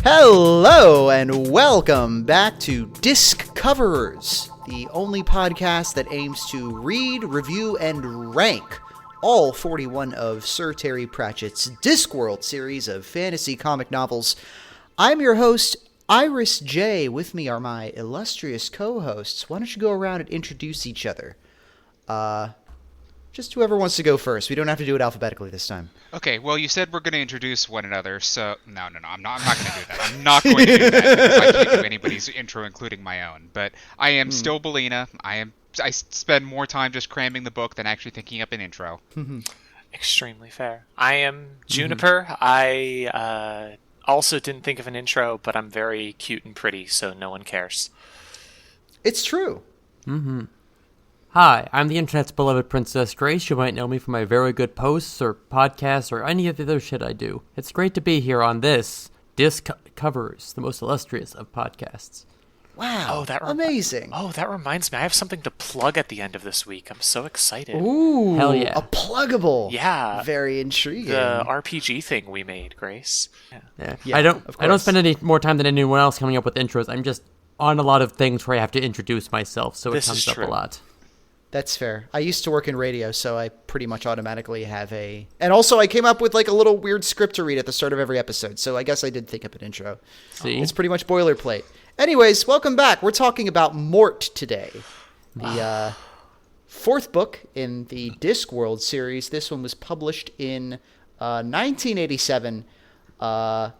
Hello and welcome back to Disc-coveries, the only podcast that aims to read, review, and rank all 41 of Sir Terry Pratchett's Discworld series of fantasy comic novels. I'm your host, Iris J. With me are my illustrious co-hosts. Why don't you go around and introduce each other? Just whoever wants to go first. We don't have to do it alphabetically this time. Okay, well, you said we're going to introduce one another, so... No, I'm not going to do that. I'm not going to do that because I can't do anybody's intro, including my own. But I am still BALINA. I spend more time just cramming the book than actually thinking up an intro. Extremely fair. I am JUNIPER. I also didn't think of an intro, but I'm very cute and pretty, so no one cares. It's true. Hi, I'm the internet's beloved Princess Grace. You might know me from my very good posts or podcasts or any of the other shit I do. It's great to be here on this Disc-coveries, the most illustrious of podcasts. Wow, amazing. That reminds me. I have something to plug at the end of this week. I'm so excited. Ooh, hell yeah. A pluggable. Yeah. Very intriguing. The RPG thing we made, Grace. Yeah. Yeah, I don't of course. spend any more time than anyone else coming up with intros. I'm just on a lot of things where I have to introduce myself, so This it is comes up true. a lot. That's fair. I used to work in radio, so I pretty much automatically have a... And also, I came up with like a little weird script to read at the start of every episode, so I guess I did think up an intro. See? It's pretty much boilerplate. Anyways, welcome back. We're talking about Mort today. The fourth book in the Discworld series. This one was published in 1987 and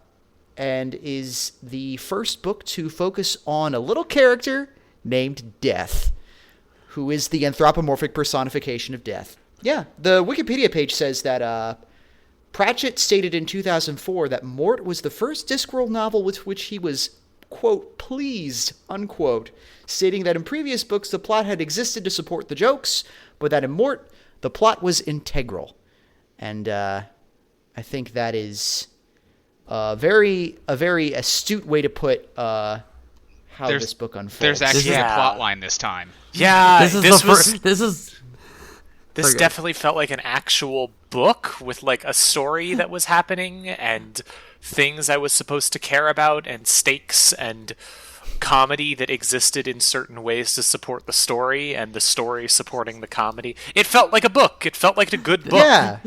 is the first book to focus on a little character named Death, who is the anthropomorphic personification of death. Yeah, the Wikipedia page says that Pratchett stated in 2004 that Mort was the first Discworld novel with which he was, quote, pleased, unquote, stating that in previous books the plot had existed to support the jokes, but that in Mort the plot was integral. And I think that is a very astute way to put how this book unfolds. There's actually a plot line this time. Yeah, This definitely felt like an actual book with like a story that was happening and things I was supposed to care about and stakes and comedy that existed in certain ways to support the story and the story supporting the comedy. It felt like a book. It felt like a good book. Yeah.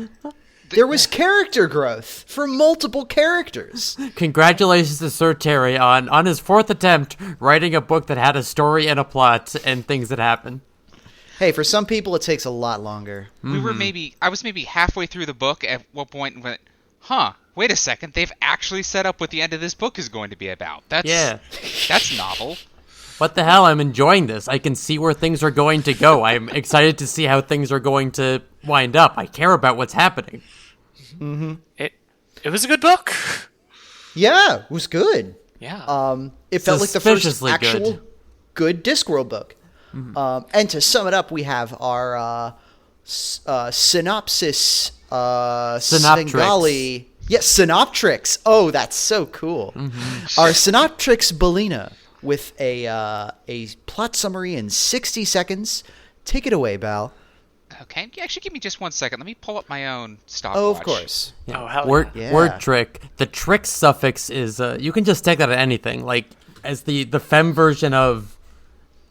There was character growth for multiple characters. Congratulations to Sir Terry on his fourth attempt writing a book that had a story and a plot and things that happen. Hey, for some people it takes a lot longer. I was maybe halfway through the book at one point and went, wait a second, they've actually set up what the end of this book is going to be about. That's novel. What the hell? I'm enjoying this. I can see where things are going to go. I'm excited to see how things are going to wind up. I care about what's happening. It was a good book. Yeah, it was good. Yeah. It felt like the first Suspiciously actual good Discworld book. And to sum it up, we have our synopsis Svengali. Yes, synoptrix. Oh, that's so cool. Our synoptrix BALINA with a plot summary in 60 seconds. Take it away, Bal. Okay, actually give me just 1 second. Let me pull up my own stopwatch. Oh, of course. Yeah. Oh, hell yeah. Word trick. The trick suffix is, you can just take that at anything. Like, as the femme version of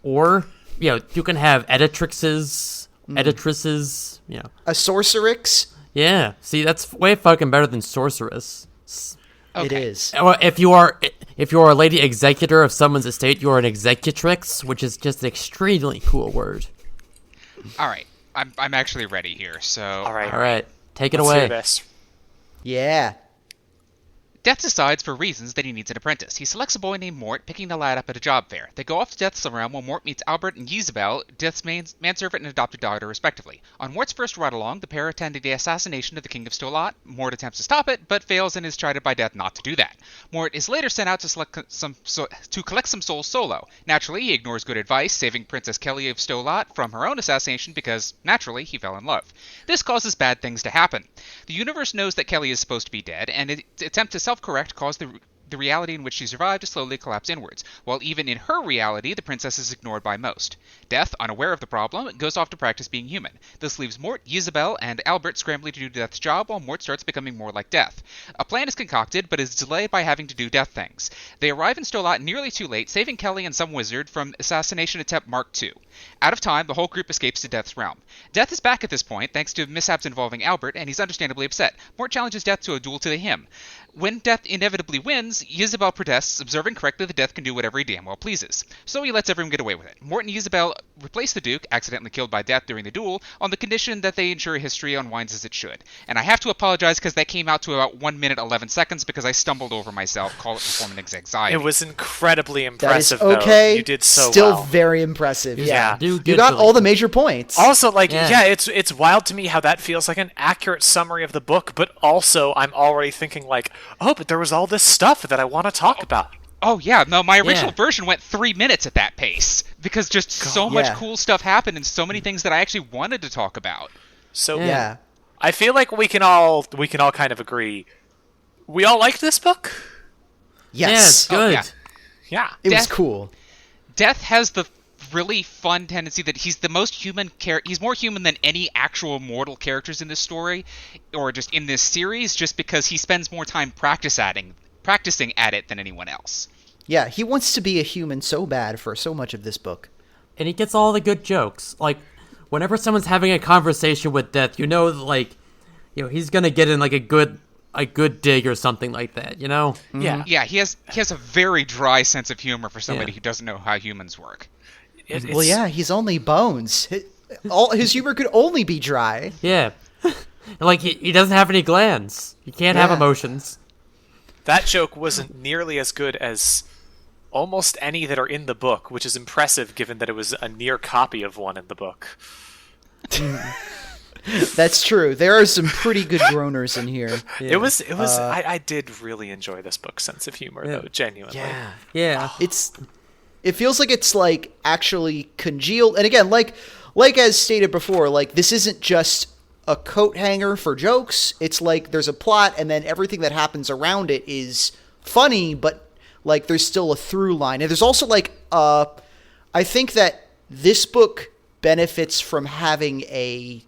or, you can have editrices, editresses, A sorcerix. Yeah, see, that's way fucking better than sorceress. Okay. It is. Well, if you are a lady executor of someone's estate, you are an executrix, which is just an extremely cool word. All right, I'm actually ready here. So All right. All right, take it Let's away. hear this. Yeah. Death decides for reasons that he needs an apprentice. He selects a boy named Mort, picking the lad up at a job fair. They go off to Death's realm where Mort meets Albert and Isabel, Death's manservant and adopted daughter, respectively. On Mort's first ride-along, the pair attend the assassination of the King of Stolat. Mort attempts to stop it, but fails and is chided by Death not to do that. Mort is later sent out to collect some souls solo. Naturally, he ignores good advice, saving Princess Kelly of Stolat from her own assassination because, naturally, he fell in love. This causes bad things to happen. The universe knows that Kelly is supposed to be dead, and its attempt to self-correct caused the the reality in which she survived to slowly collapse inwards, while even in her reality, the princess is ignored by most. Death, unaware of the problem, goes off to practice being human. This leaves Mort, Isabel, and Albert scrambling to do Death's job while Mort starts becoming more like Death. A plan is concocted, but is delayed by having to do Death things. They arrive in Stolat nearly too late, saving Kelly and some wizard from assassination attempt Mark II. Out of time, the whole group escapes to Death's realm. Death is back at this point, thanks to mishaps involving Albert, and he's understandably upset. Mort challenges Death to a duel to him. When Death inevitably wins, Isabel protests, observing correctly that Death can do whatever he damn well pleases. So he lets everyone get away with it. Mort and Isabel replace the Duke, accidentally killed by Death during the duel, on the condition that they ensure history unwinds as it should. And I have to apologize because that came out to about 1 minute 11 seconds because I stumbled over myself, call it performance anxiety. It was incredibly impressive, that is okay. Though. You did so Still well. very impressive. Yeah. You got all the major points. Also, it's wild to me how that feels like an accurate summary of the book, but also I'm already thinking like, oh, but there was all this stuff that I want to talk about. Oh, yeah. No, my original version went 3 minutes at that pace because just so much cool stuff happened and so many things that I actually wanted to talk about. So I feel like we can all kind of agree. We all liked this book? Yes. Yeah, it's good. Yeah. It was cool. Death has the really fun tendency that he's the most human he's more human than any actual mortal characters in this story or just in this series just because he spends more time practicing at it than anyone else. Yeah, he wants to be a human so bad for so much of this book. And he gets all the good jokes. Like, whenever someone's having a conversation with Death, he's gonna get in like a good dig or something like that, you know? Yeah. Yeah, he has a very dry sense of humor for somebody who doesn't know how humans work. He's only bones. All his humor could only be dry. Yeah. Like, he doesn't have any glands. He can't have emotions. That joke wasn't nearly as good as almost any that are in the book, which is impressive given that it was a near copy of one in the book. That's true. There are some pretty good groaners in here. Yeah. It was. I did really enjoy this book's sense of humor, though, genuinely. Yeah. It feels like it's like actually congealed. And again, like as stated before, like this isn't just a coat hanger for jokes. It's like there's a plot, and then everything that happens around it is funny, but like there's still a through line. And there's also like I think that this book benefits from having a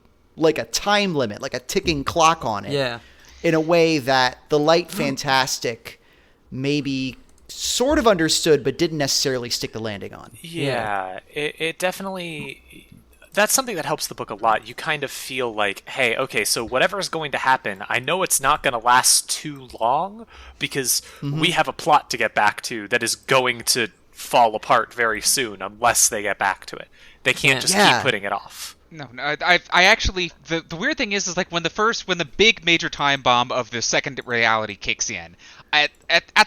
time limit, like a ticking clock on it. Yeah. In a way that the Light Fantastic maybe sort of understood but didn't necessarily stick the landing on. Yeah. It definitely... That's something that helps the book a lot. You kind of feel like, hey, okay, so whatever is going to happen, I know it's not going to last too long because we have a plot to get back to that is going to fall apart very soon unless they get back to it. They can't just keep putting it off. No, I actually the weird thing is like when the big major time bomb of the second reality kicks in, at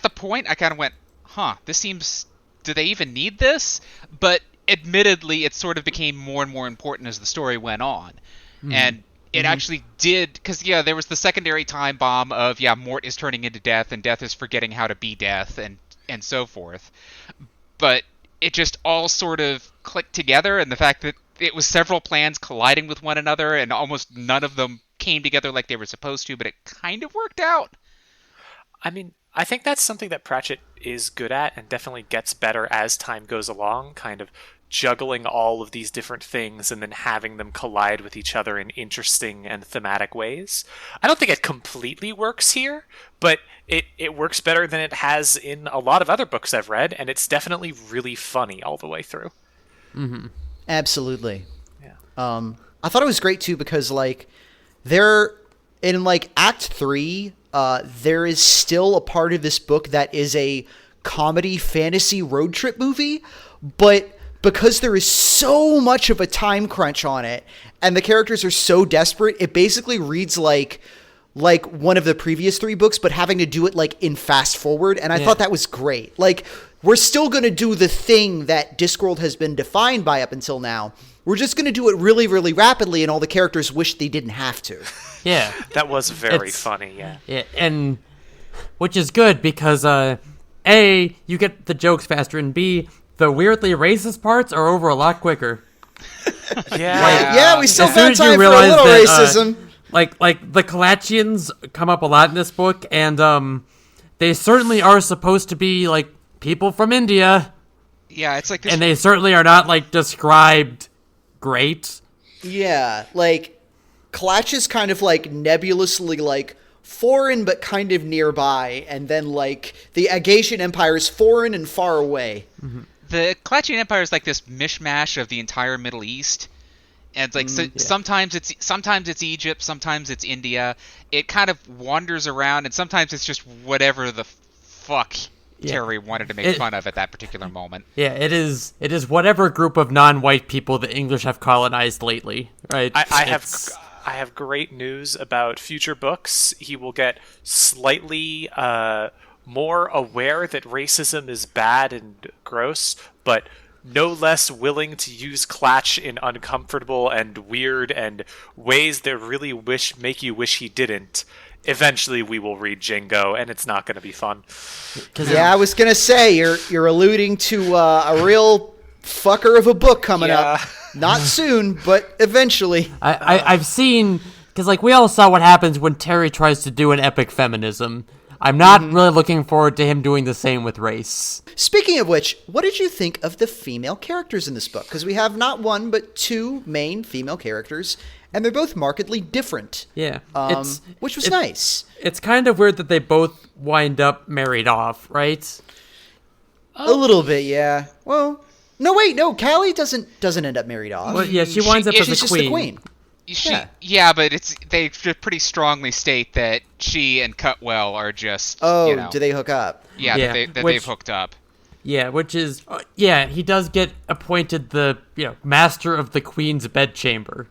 the point I kind of went, this seems, do they even need this? But admittedly, it sort of became more and more important as the story went on, and it actually did, because there was the secondary time bomb of Mort is turning into Death and Death is forgetting how to be Death and so forth, but it just all sort of clicked together, and the fact that it was several plans colliding with one another, and almost none of them came together like they were supposed to, but it kind of worked out. I mean, I think that's something that Pratchett is good at and definitely gets better as time goes along, kind of juggling all of these different things and then having them collide with each other in interesting and thematic ways. I don't think it completely works here, but it works better than it has in a lot of other books I've read, and it's definitely really funny all the way through. Mm-hmm. Absolutely. Yeah. I thought it was great too because like there in like Act 3, there is still a part of this book that is a comedy fantasy road trip movie, but because there is so much of a time crunch on it and the characters are so desperate, it basically reads like one of the previous 3 books, but having to do it like in fast forward. And I thought that was great. Like, we're still going to do the thing that Discworld has been defined by up until now. We're just going to do it really, really rapidly, and all the characters wish they didn't have to. Yeah. That was very funny, Yeah, and which is good because, A, you get the jokes faster, and B, the weirdly racist parts are over a lot quicker. Yeah, we still As soon got as you time for a realize little that, racism. Like the Kalachians come up a lot in this book, and they certainly are supposed to be, like, people from India. Yeah, it's like this. And they certainly are not, like, described great. Yeah, like, Klatch is kind of, like, nebulously, like, foreign but kind of nearby, and then, like, the Agatian Empire is foreign and far away. Mm-hmm. The Klatchian Empire is like this mishmash of the entire Middle East. And it's like sometimes it's Egypt, sometimes it's India. It kind of wanders around, and sometimes it's just whatever the fuck Terry wanted to make fun of at that particular moment. Yeah, it is whatever group of non-white people the English have colonized lately, right? I have great news about future books. He will get slightly more aware that racism is bad and gross, but no less willing to use Klatch in uncomfortable and weird and ways that really make you wish he didn't. Eventually we will read Jingo, and it's not going to be fun. Yeah, I was going to say, you're alluding to a real fucker of a book coming up. Not soon, but eventually. I've seen, because like we all saw what happens when Terry tries to do an epic feminism. I'm not really looking forward to him doing the same with race. Speaking of which, what did you think of the female characters in this book? Because we have not one, but two main female characters, and they're both markedly different. Yeah. Which was nice. It's kind of weird that they both wind up married off, right? A little bit, yeah. Well, no, wait, no, Callie doesn't end up married off. Well, yeah, she winds up as she's a just queen. the queen. Yeah, but they pretty strongly state that she and Cutwell are just. Oh, do they hook up? Yeah, they've hooked up. Yeah, which is he does get appointed the master of the queen's bedchamber.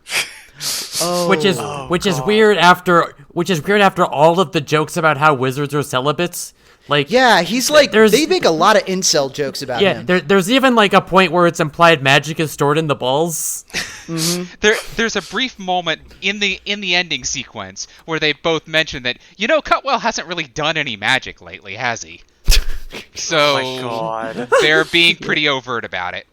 which is weird after all of the jokes about how wizards are celibates. Like, yeah, he's like, they make a lot of incel jokes about him. There's even like a point where it's implied magic is stored in the balls. There's a brief moment in the ending sequence where they both mention that Cutwell hasn't really done any magic lately, has he? So oh my God. They're being pretty overt about it.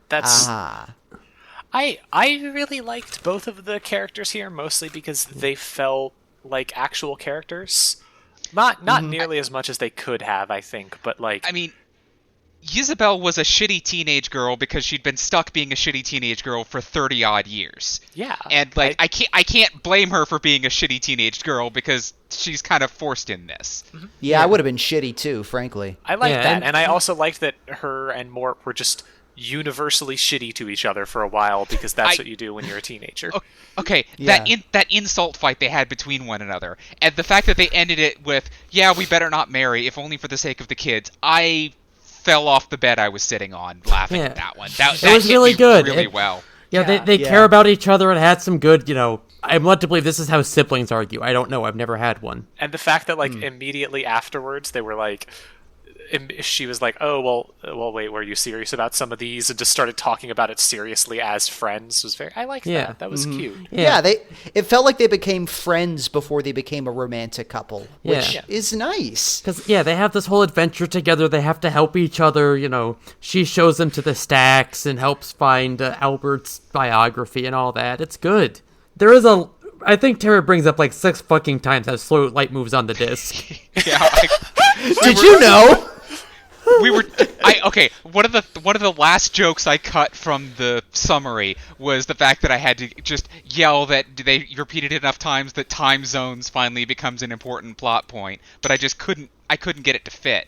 That's I really liked both of the characters here, mostly because they felt like actual characters. Not nearly as much as they could have, I think, but like... I mean, Isabel was a shitty teenage girl because she'd been stuck being a shitty teenage girl for 30-odd years. Yeah. And, like, I can't blame her for being a shitty teenage girl because she's kind of forced in this. Yeah, I would have been shitty, too, frankly. I liked that, and I also liked that her and Mort were just universally shitty to each other for a while because that's what you do when you're a teenager. Okay, that insult fight they had between one another, and the fact that they ended it with, we better not marry, if only for the sake of the kids, I fell off the bed I was sitting on laughing at that one. That was really good. Really well. Yeah, they care about each other and had some good, I'm led to believe this is how siblings argue. I don't know. I've never had one. And the fact that, like, immediately afterwards they were like... She was like, oh, well, wait, were you serious about some of these? And just started talking about it seriously as friends. I liked that. That was cute. Yeah, it felt like they became friends before they became a romantic couple, which is nice. Because, they have this whole adventure together. They have to help each other, She shows them to the stacks and helps find Albert's biography and all that. It's good. There is I think Tara brings up like 6 fucking times how slow light moves on the disc. Did you know? One of the last jokes I cut from the summary was the fact that I had to just yell that they repeated it enough times that time zones finally becomes an important plot point, but I just couldn't get it to fit.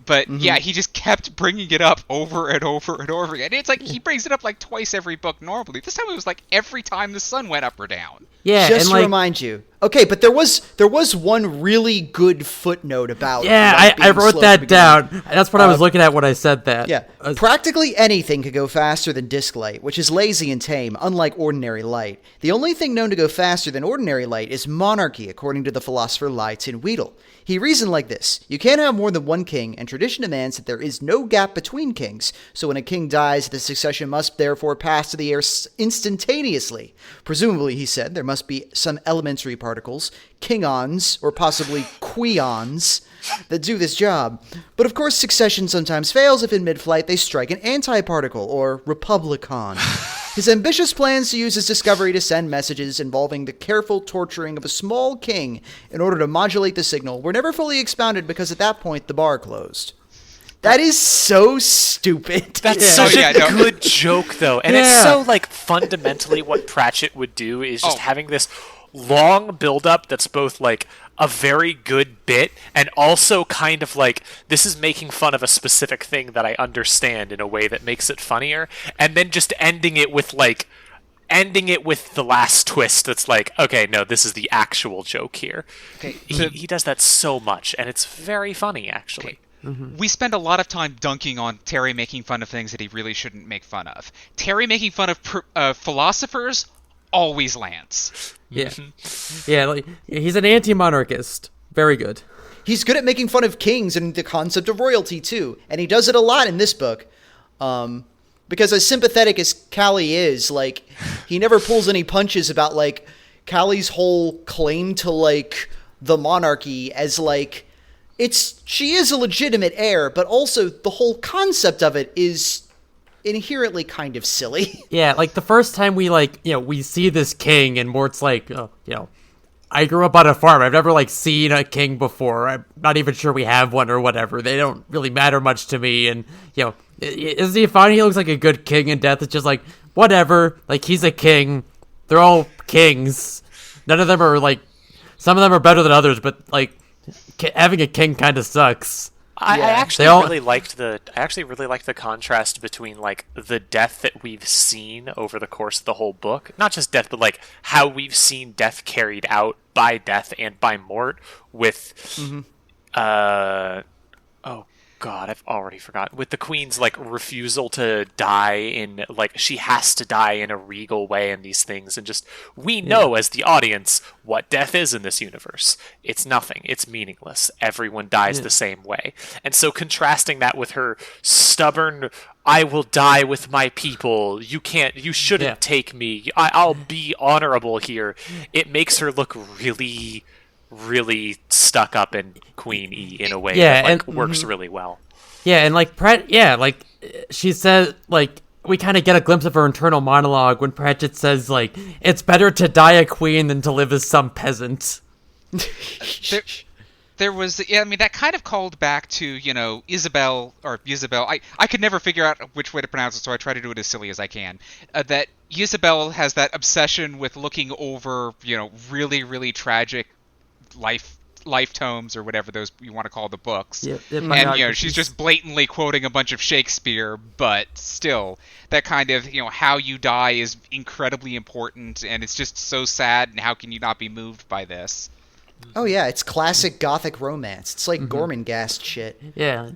But he just kept bringing it up over and over and over again. It's like he brings it up like twice every book normally. This time it was like every time the sun went up or down. Yeah, just and to remind you. Okay, but there was one really good footnote about. Yeah, I wrote that down. That's what I was looking at when I said that. Yeah, practically anything could go faster than disc light, which is lazy and tame, unlike ordinary light. The only thing known to go faster than ordinary light is monarchy, according to the philosopher Lai Tin-Weedle. He reasoned like this: you can't have more than one king, and tradition demands that there is no gap between kings. So when a king dies, the succession must therefore pass to the heir instantaneously. Presumably, he said, there must be some elementary particles, kingons, or possibly queons, that do this job. But of course, succession sometimes fails if in mid-flight they strike an antiparticle, or republicon. His ambitious plans to use his discovery to send messages involving the careful torturing of a small king in order to modulate the signal were never fully expounded because at that point the bar closed. That is so stupid. That's such a good joke, though. And it's so, like, fundamentally what Pratchett would do is just having this long build-up that's both, like, a very good bit and also kind of like, this is making fun of a specific thing that I understand in a way that makes it funnier, and then just ending it with the last twist that's like, okay, no, this is the actual joke here. Okay, he does that so much, and it's very funny, actually. Okay. Mm-hmm. We spend a lot of time dunking on Terry making fun of things that he really shouldn't make fun of. Terry making fun of philosophers always lands. Yeah. Yeah, like, he's an anti-monarchist. Very good. He's good at making fun of kings and the concept of royalty, too. And he does it a lot in this book. Because as sympathetic as Callie is, like, he never pulls any punches about, like, Callie's whole claim to, like, the monarchy as, like, she is a legitimate heir, but also the whole concept of it is inherently kind of silly. Yeah, like the first time we see this king and Mort's like, I grew up on a farm. I've never seen a king before. I'm not even sure we have one or whatever. They don't really matter much to me. And is he fine? He looks like a good king in death. It's just like, whatever. Like, he's a king. They're all kings. None of them are some of them are better than others, but having a king kind of sucks. I actually really liked the contrast between the death that we've seen over the course of the whole book. Not just death, but how we've seen death carried out by Death and by Mort with oh god, I've already forgotten. With the Queen's refusal to die in she has to die in a regal way in these things, and just we know as the audience what death is in this universe. It's nothing. It's meaningless. Everyone dies the same way. And so contrasting that with her stubborn, I will die with my people. You shouldn't take me. I'll be honorable here. It makes her look really, really stuck up and Queen-y in a way that works really well. Yeah, and Pratt, she said, we kind of get a glimpse of her internal monologue when Pratchett says, it's better to die a queen than to live as some peasant. There was, that kind of called back to, Isabel. I could never figure out which way to pronounce it, so I try to do it as silly as I can. That Isabel has that obsession with looking over, really, really tragic life tomes or whatever those you want to call the books. And she's just blatantly quoting a bunch of Shakespeare, but still that kind of how you die is incredibly important, and it's just so sad, and how can you not be moved by this? Oh yeah, it's classic gothic romance. It's like Gormenghast shit. Yeah.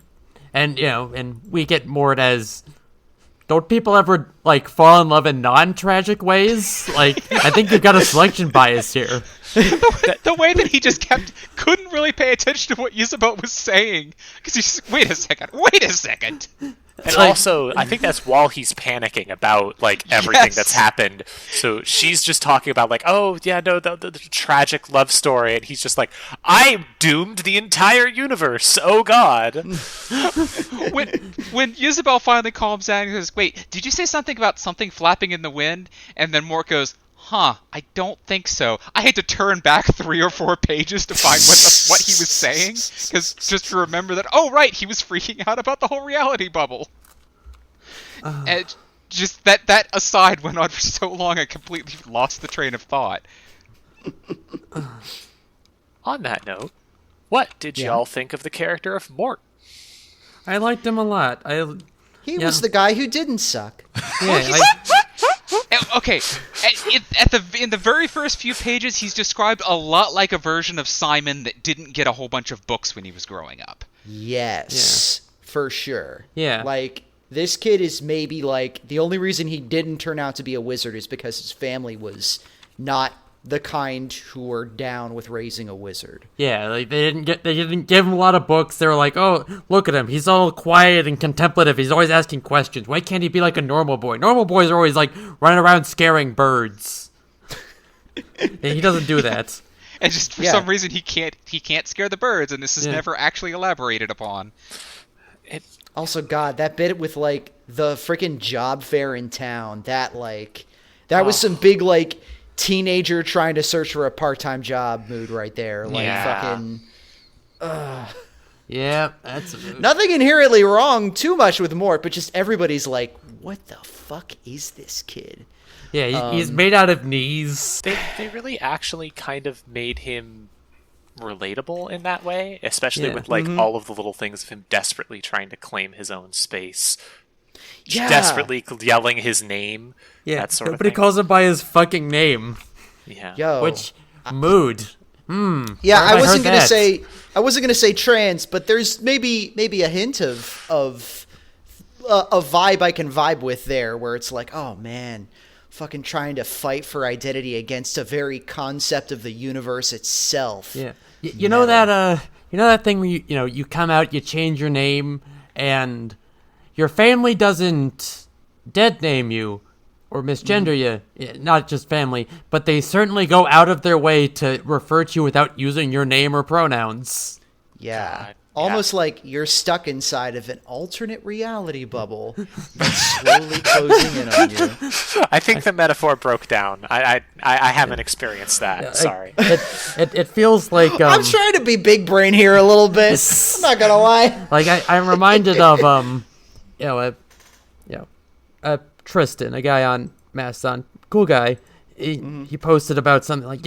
And and we get Mort as, don't people ever fall in love in non-tragic ways? I think you've got a selection bias here. The way that he just couldn't really pay attention to what Isabel was saying, because he's just, wait a second. And also, I think that's while he's panicking about everything that's happened. So she's just talking about the tragic love story, and he's just like, I doomed the entire universe. Oh God. when Isabel finally calms down, he goes, wait, did you say something about something flapping in the wind? And then Mort goes, I don't think so. I had to turn back 3 or 4 pages to find what he was saying, because just to remember that, oh right, he was freaking out about the whole reality bubble. And just that aside went on for so long, I completely lost the train of thought. On that note, what did y'all think of the character of Mort? I liked him a lot. He was the guy who didn't suck. Yeah, okay, in the very first few pages, he's described a lot like a version of Simon that didn't get a whole bunch of books when he was growing up. Yes, for sure. Yeah. This kid is maybe the only reason he didn't turn out to be a wizard is because his family was not the kind who were down with raising a wizard. Yeah, they didn't give him a lot of books. They were like, oh, look at him. He's all quiet and contemplative. He's always asking questions. Why can't he be like a normal boy? Normal boys are always running around scaring birds. And he doesn't do that. And just for some reason he can't scare the birds, and this is never actually elaborated upon. Also, God, that bit with like the freaking job fair in town, that was some big like teenager trying to search for a part-time job mood right there. Like fucking Yeah, that's nothing inherently wrong too much with Mort, but just everybody's like, what the fuck is this kid? Yeah, he's made out of knees. They really actually kind of made him relatable in that way, especially with like all of the little things of him desperately trying to claim his own space, desperately yelling his name. Yeah, that sort nobody of thing. calls him by his fucking name. Yeah, Yo, Which mood? yeah, I wasn't heard gonna say trans, but there's maybe a hint of a vibe I can vibe with there, where it's like, oh man, fucking trying to fight for identity against a very concept of the universe itself. Yeah, you know that thing where you come out, you change your name, and your family doesn't dead name you or misgender you. Not just family, but they certainly go out of their way to refer to you without using your name or pronouns. Yeah. Almost like you're stuck inside of an alternate reality bubble that's slowly closing in on you. I think the metaphor broke down. I haven't experienced that. Sorry. It feels like I'm trying to be big brain here a little bit. I'm not gonna lie. Like I'm reminded of Tristan, a guy on Mastodon, cool guy. He posted about something like,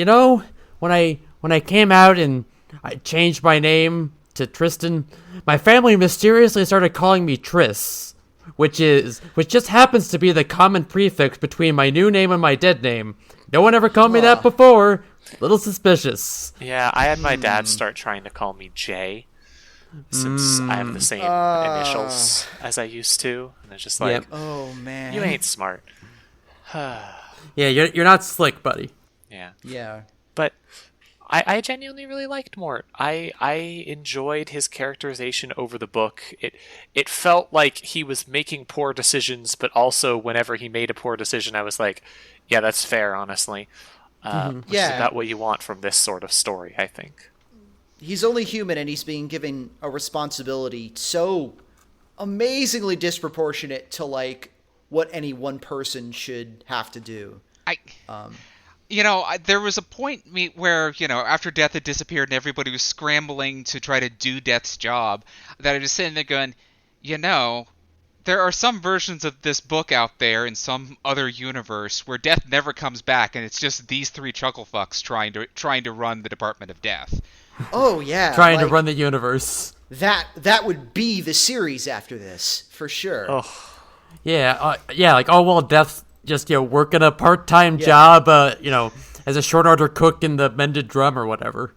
when I came out and I changed my name to Tristan, my family mysteriously started calling me Tris, which just happens to be the common prefix between my new name and my dead name. No one ever called me that before. Little suspicious. Yeah, I had my dad start trying to call me Jay, since I have the same initials as I used to, and it's just like, oh man, you ain't smart. Yeah, you're not slick, buddy. Yeah. But I genuinely really liked Mort. I enjoyed his characterization over the book. It felt like he was making poor decisions, but also whenever he made a poor decision, I was like, yeah, that's fair, honestly. Which is about what you want from this sort of story, I think. He's only human, and he's being given a responsibility so amazingly disproportionate to like what any one person should have to do. There was a point where, after Death had disappeared and everybody was scrambling to try to do Death's job, that I was sitting there going, there are some versions of this book out there in some other universe where Death never comes back, and it's just these three chucklefucks trying to run the Department of Death. Oh yeah, trying to run the universe. That would be the series after this for sure. Oh, yeah, Death just working a part-time job, as a short order cook in the Mended Drum or whatever.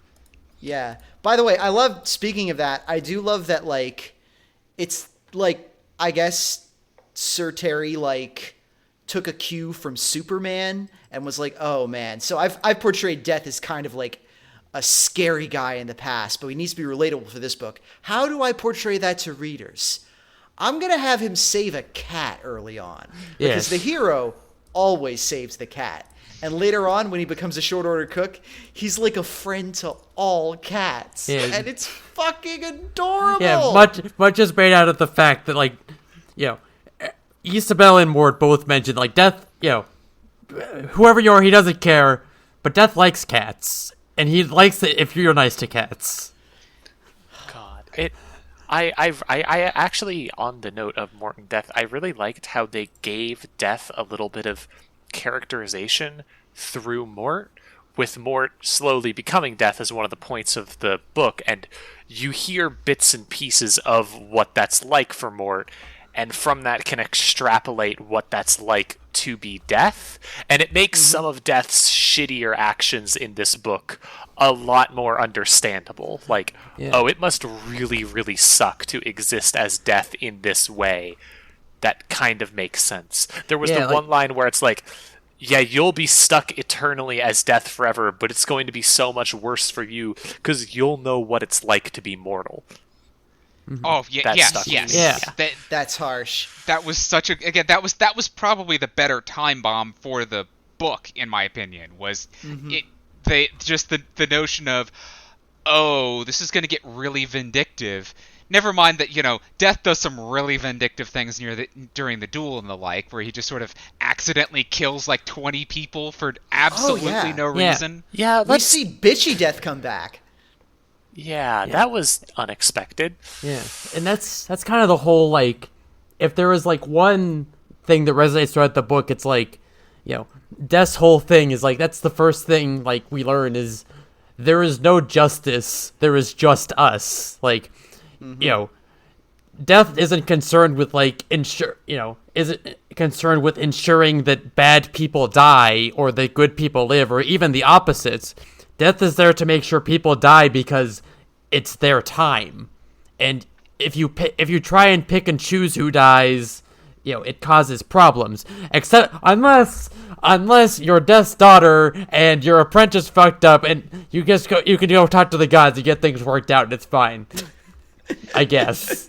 Yeah. By the way, speaking of that, I do love that it's I guess Sir Terry took a cue from Superman and was like, oh man. So I've portrayed Death as kind of like a scary guy in the past, but he needs to be relatable for this book. How do I portray that to readers? I'm going to have him save a cat early on. Because the hero always saves the cat. And later on, when he becomes a short order cook, he's like a friend to all cats. Yeah. And it's fucking adorable. Yeah, much is made out of the fact that, Isabel and Mort both mentioned, Death, whoever you are, he doesn't care. But Death likes cats. And he likes it if you're nice to cats. God. I actually, on the note of Mort and Death, I really liked how they gave Death a little bit of characterization through Mort, with Mort slowly becoming Death as one of the points of the book, and you hear bits and pieces of what that's like for Mort, and from that can extrapolate what that's like to be Death, and it makes some of Death's shittier actions in this book a lot more understandable. It must really, really suck to exist as Death in this way. That kind of makes sense. There was one line where it's like, yeah, you'll be stuck eternally as Death forever, but it's going to be so much worse for you because you'll know what it's like to be mortal. Oh yeah, yes. That's harsh. That was that was probably the better time bomb for the book, in my opinion. Was the notion of, oh, this is going to get really vindictive. Never mind that, Death does some really vindictive things during the duel and the like, where he just sort of accidentally kills like 20 people for absolutely no reason. Yeah, we see bitchy Death come back. Yeah, that was unexpected. Yeah, and that's kind of the whole, like, if there was like one thing that resonates throughout the book, it's like, Death's whole thing is like, that's the first thing like we learn is there is no justice, there is just us. Like, Death isn't concerned with like isn't concerned with ensuring that bad people die or that good people live, or even the opposites. Death is there to make sure people die because it's their time, and if you try and pick and choose who dies, it causes problems. Except unless you're Death's daughter and your apprentice fucked up, and you can go talk to the gods and get things worked out, and it's fine. I guess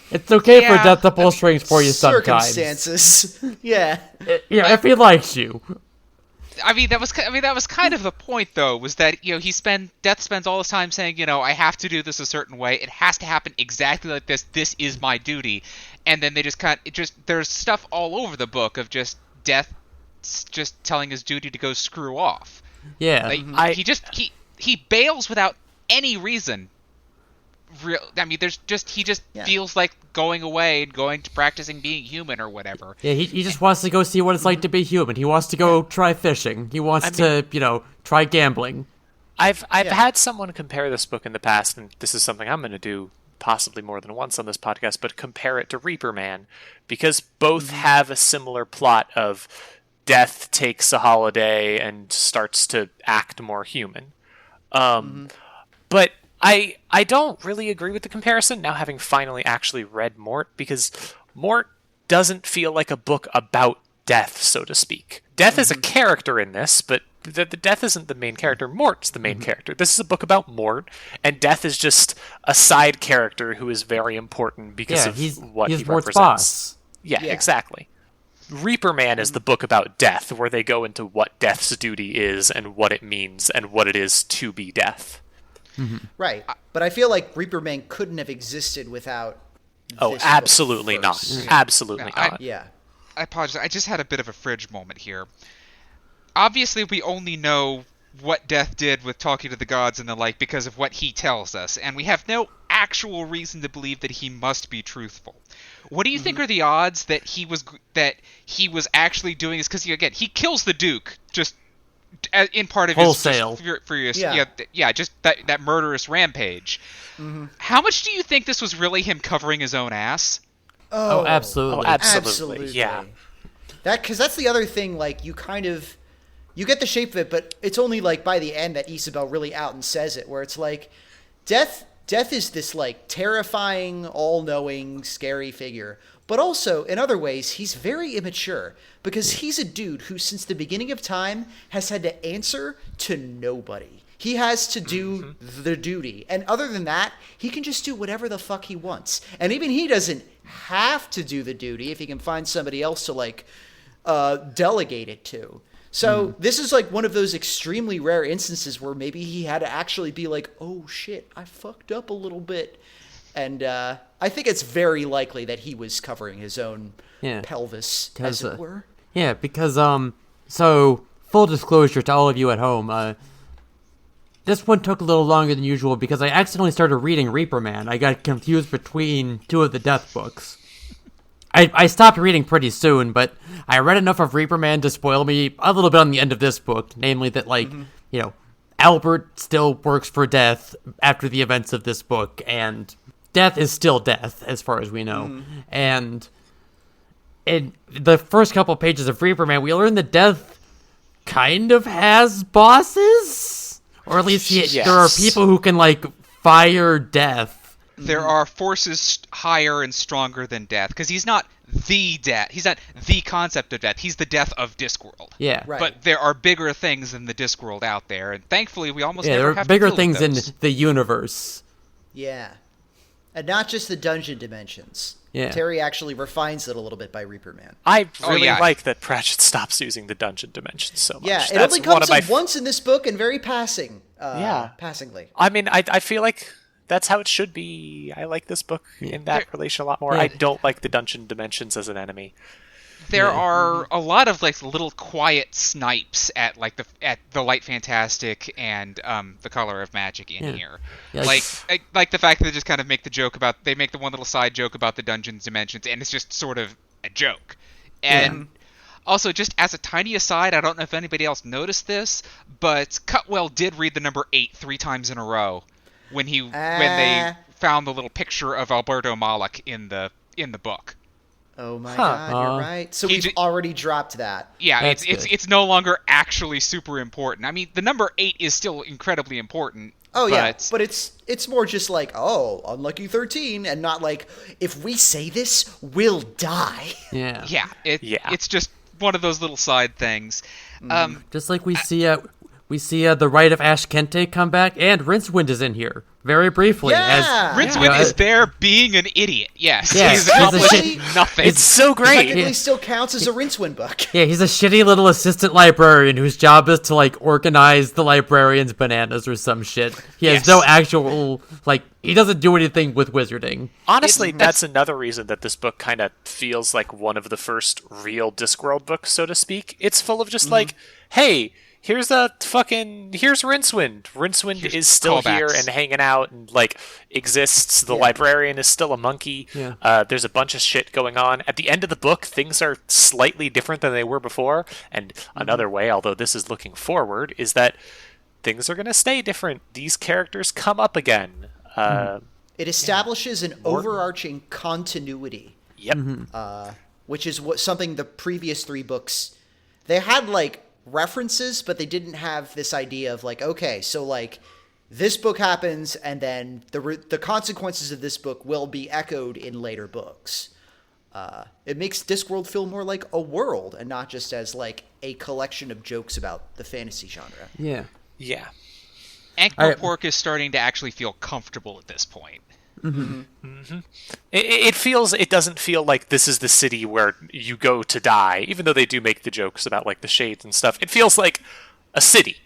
it's okay for Death to pull strings for you sometimes. Circumstances, yeah. If he likes you. I mean, that was kind of the point, though, was that Death spends all his time saying, I have to do this a certain way. It has to happen exactly like this. This is my duty. And then they there's stuff all over the book of just Death just telling his duty to go screw off. Yeah, he bails without any reason. He just feels like going away and going to practicing being human or whatever. Yeah, he just wants to go see what it's like to be human. He wants to go try fishing. He wants to try gambling. I've had someone compare this book in the past, and this is something I'm going to do possibly more than once on this podcast, but compare it to Reaper Man, because both have a similar plot of Death takes a holiday and starts to act more human. But I don't really agree with the comparison, now having finally actually read Mort, because Mort doesn't feel like a book about Death, so to speak. Death is a character in this, but the Death isn't the main character. Mort's the main character. This is a book about Mort, and Death is just a side character who is very important because of what he Mort's represents. Boss. Yeah, exactly. Reaper Man is the book about Death, where they go into what Death's duty is and what it means and what it is to be Death. Right, but I feel like Reaper Man couldn't have existed without this absolutely book not. first. Absolutely not. I apologize. I just had a bit of a fridge moment here. Obviously, we only know what Death did with talking to the gods and the like because of what he tells us, and we have no actual reason to believe that he must be truthful. What do you think are the odds that he was actually doing this? Because he kills the Duke just in part of wholesale his furious, just that murderous rampage. How much do you think this was really him covering his own ass? Oh, absolutely. Oh, absolutely. Yeah. Because that's the other thing. Like you get the shape of it, but it's only like by the end that Isabel really out and says it, where it's like, Death is this like terrifying, all-knowing, scary figure. But also, in other ways, he's very immature because he's a dude who, since the beginning of time, has had to answer to nobody. He has to do the duty. And other than that, he can just do whatever the fuck he wants. And even he doesn't have to do the duty if he can find somebody else to, like, delegate it to. So this is, like, one of those extremely rare instances where maybe he had to actually be like, oh, shit, I fucked up a little bit. And I think it's very likely that he was covering his own pelvis, as it were. Yeah, because, so, full disclosure to all of you at home, this one took a little longer than usual because I accidentally started reading Reaper Man. I got confused between two of the Death books. I stopped reading pretty soon, but I read enough of Reaper Man to spoil me a little bit on the end of this book, namely that, like, Albert still works for Death after the events of this book, and Death is still Death, as far as we know. And in the first couple pages of Reaper Man, we learn that Death kind of has bosses? Or at least there are people who can, like, fire Death. There are forces higher and stronger than Death, because he's not the Death. He's not the concept of Death. He's the Death of Discworld. Yeah. Right. But there are bigger things than the Discworld out there, and thankfully we almost never there have are bigger to deal with things those. in the universe. Yeah. And not just the dungeon dimensions. Yeah. Terry actually refines it a little bit by Reaper Man. I really like that Pratchett stops using the dungeon dimensions so much. Yeah, it That's only comes one up once in this book and very passingly. I mean, I feel like that's how it should be. I like this book in that relation a lot more. Yeah. I don't like the dungeon dimensions as an enemy. There are a lot of like little quiet snipes at like the Light Fantastic and the Color of Magic in here. Yeah, like the fact that they just kind of make the one little side joke about the dungeon's dimensions, and it's just sort of a joke. And also, just as a tiny aside, I don't know if anybody else noticed this, but Cutwell did read the number 8 3 times in a row when they found the little picture of Alberto Malik in the book. Oh my god, you're right. So we've already dropped that. Yeah, it's no longer actually super important. I mean, the number 8 is still incredibly important. Oh yeah, but it's more just like, oh, unlucky 13, and not like, if we say this, we'll die. Yeah. Yeah, it's just one of those little side things. Just like we see the Rite of Ash Kente come back, and Rincewind is in here very briefly. Yeah! Rincewind is there being an idiot. Yes, Yes, he's accomplished nothing. It's so great. Technically still counts as a Rincewind book. Yeah, he's a shitty little assistant librarian whose job is to, like, organize the librarian's bananas or some shit. He has no actual, like, he doesn't do anything with wizarding. Honestly, that's another reason that this book kind of feels like one of the first real Discworld books, so to speak. It's full of just like, hey, here's Rincewind. Rincewind is still here and hanging out and, like, exists. The librarian is still a monkey. Yeah. There's a bunch of shit going on. At the end of the book, things are slightly different than they were before. And another way, although this is looking forward, is that things are going to stay different. These characters come up again. It establishes an overarching continuity. Yep. Which is something the previous 3 books, they had, like, references, but they didn't have this idea of, like, okay, so, like, this book happens, and then the consequences of this book will be echoed in later books. It makes Discworld feel more like a world, and not just as, like, a collection of jokes about the fantasy genre. Yeah. Yeah. Ankh-Morpork is starting to actually feel comfortable at this point. It doesn't feel like this is the city where you go to die, even though they do make the jokes about, like, the shades and stuff. It feels like a city.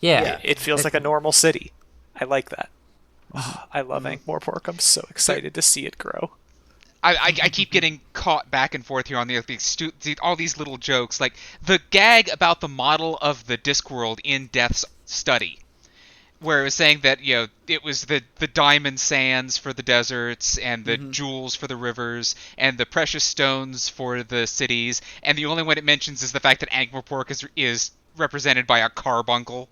Yeah. It feels like a normal city. I like that. I love Ankh-Morpork. I'm so excited to see it grow. I keep getting caught back and forth here on all these little jokes, like the gag about the model of the Discworld in Death's study, where it was saying that, you know, it was the diamond sands for the deserts and the jewels for the rivers and the precious stones for the cities, and the only one it mentions is the fact that Ankh-Morpork is represented by a carbuncle.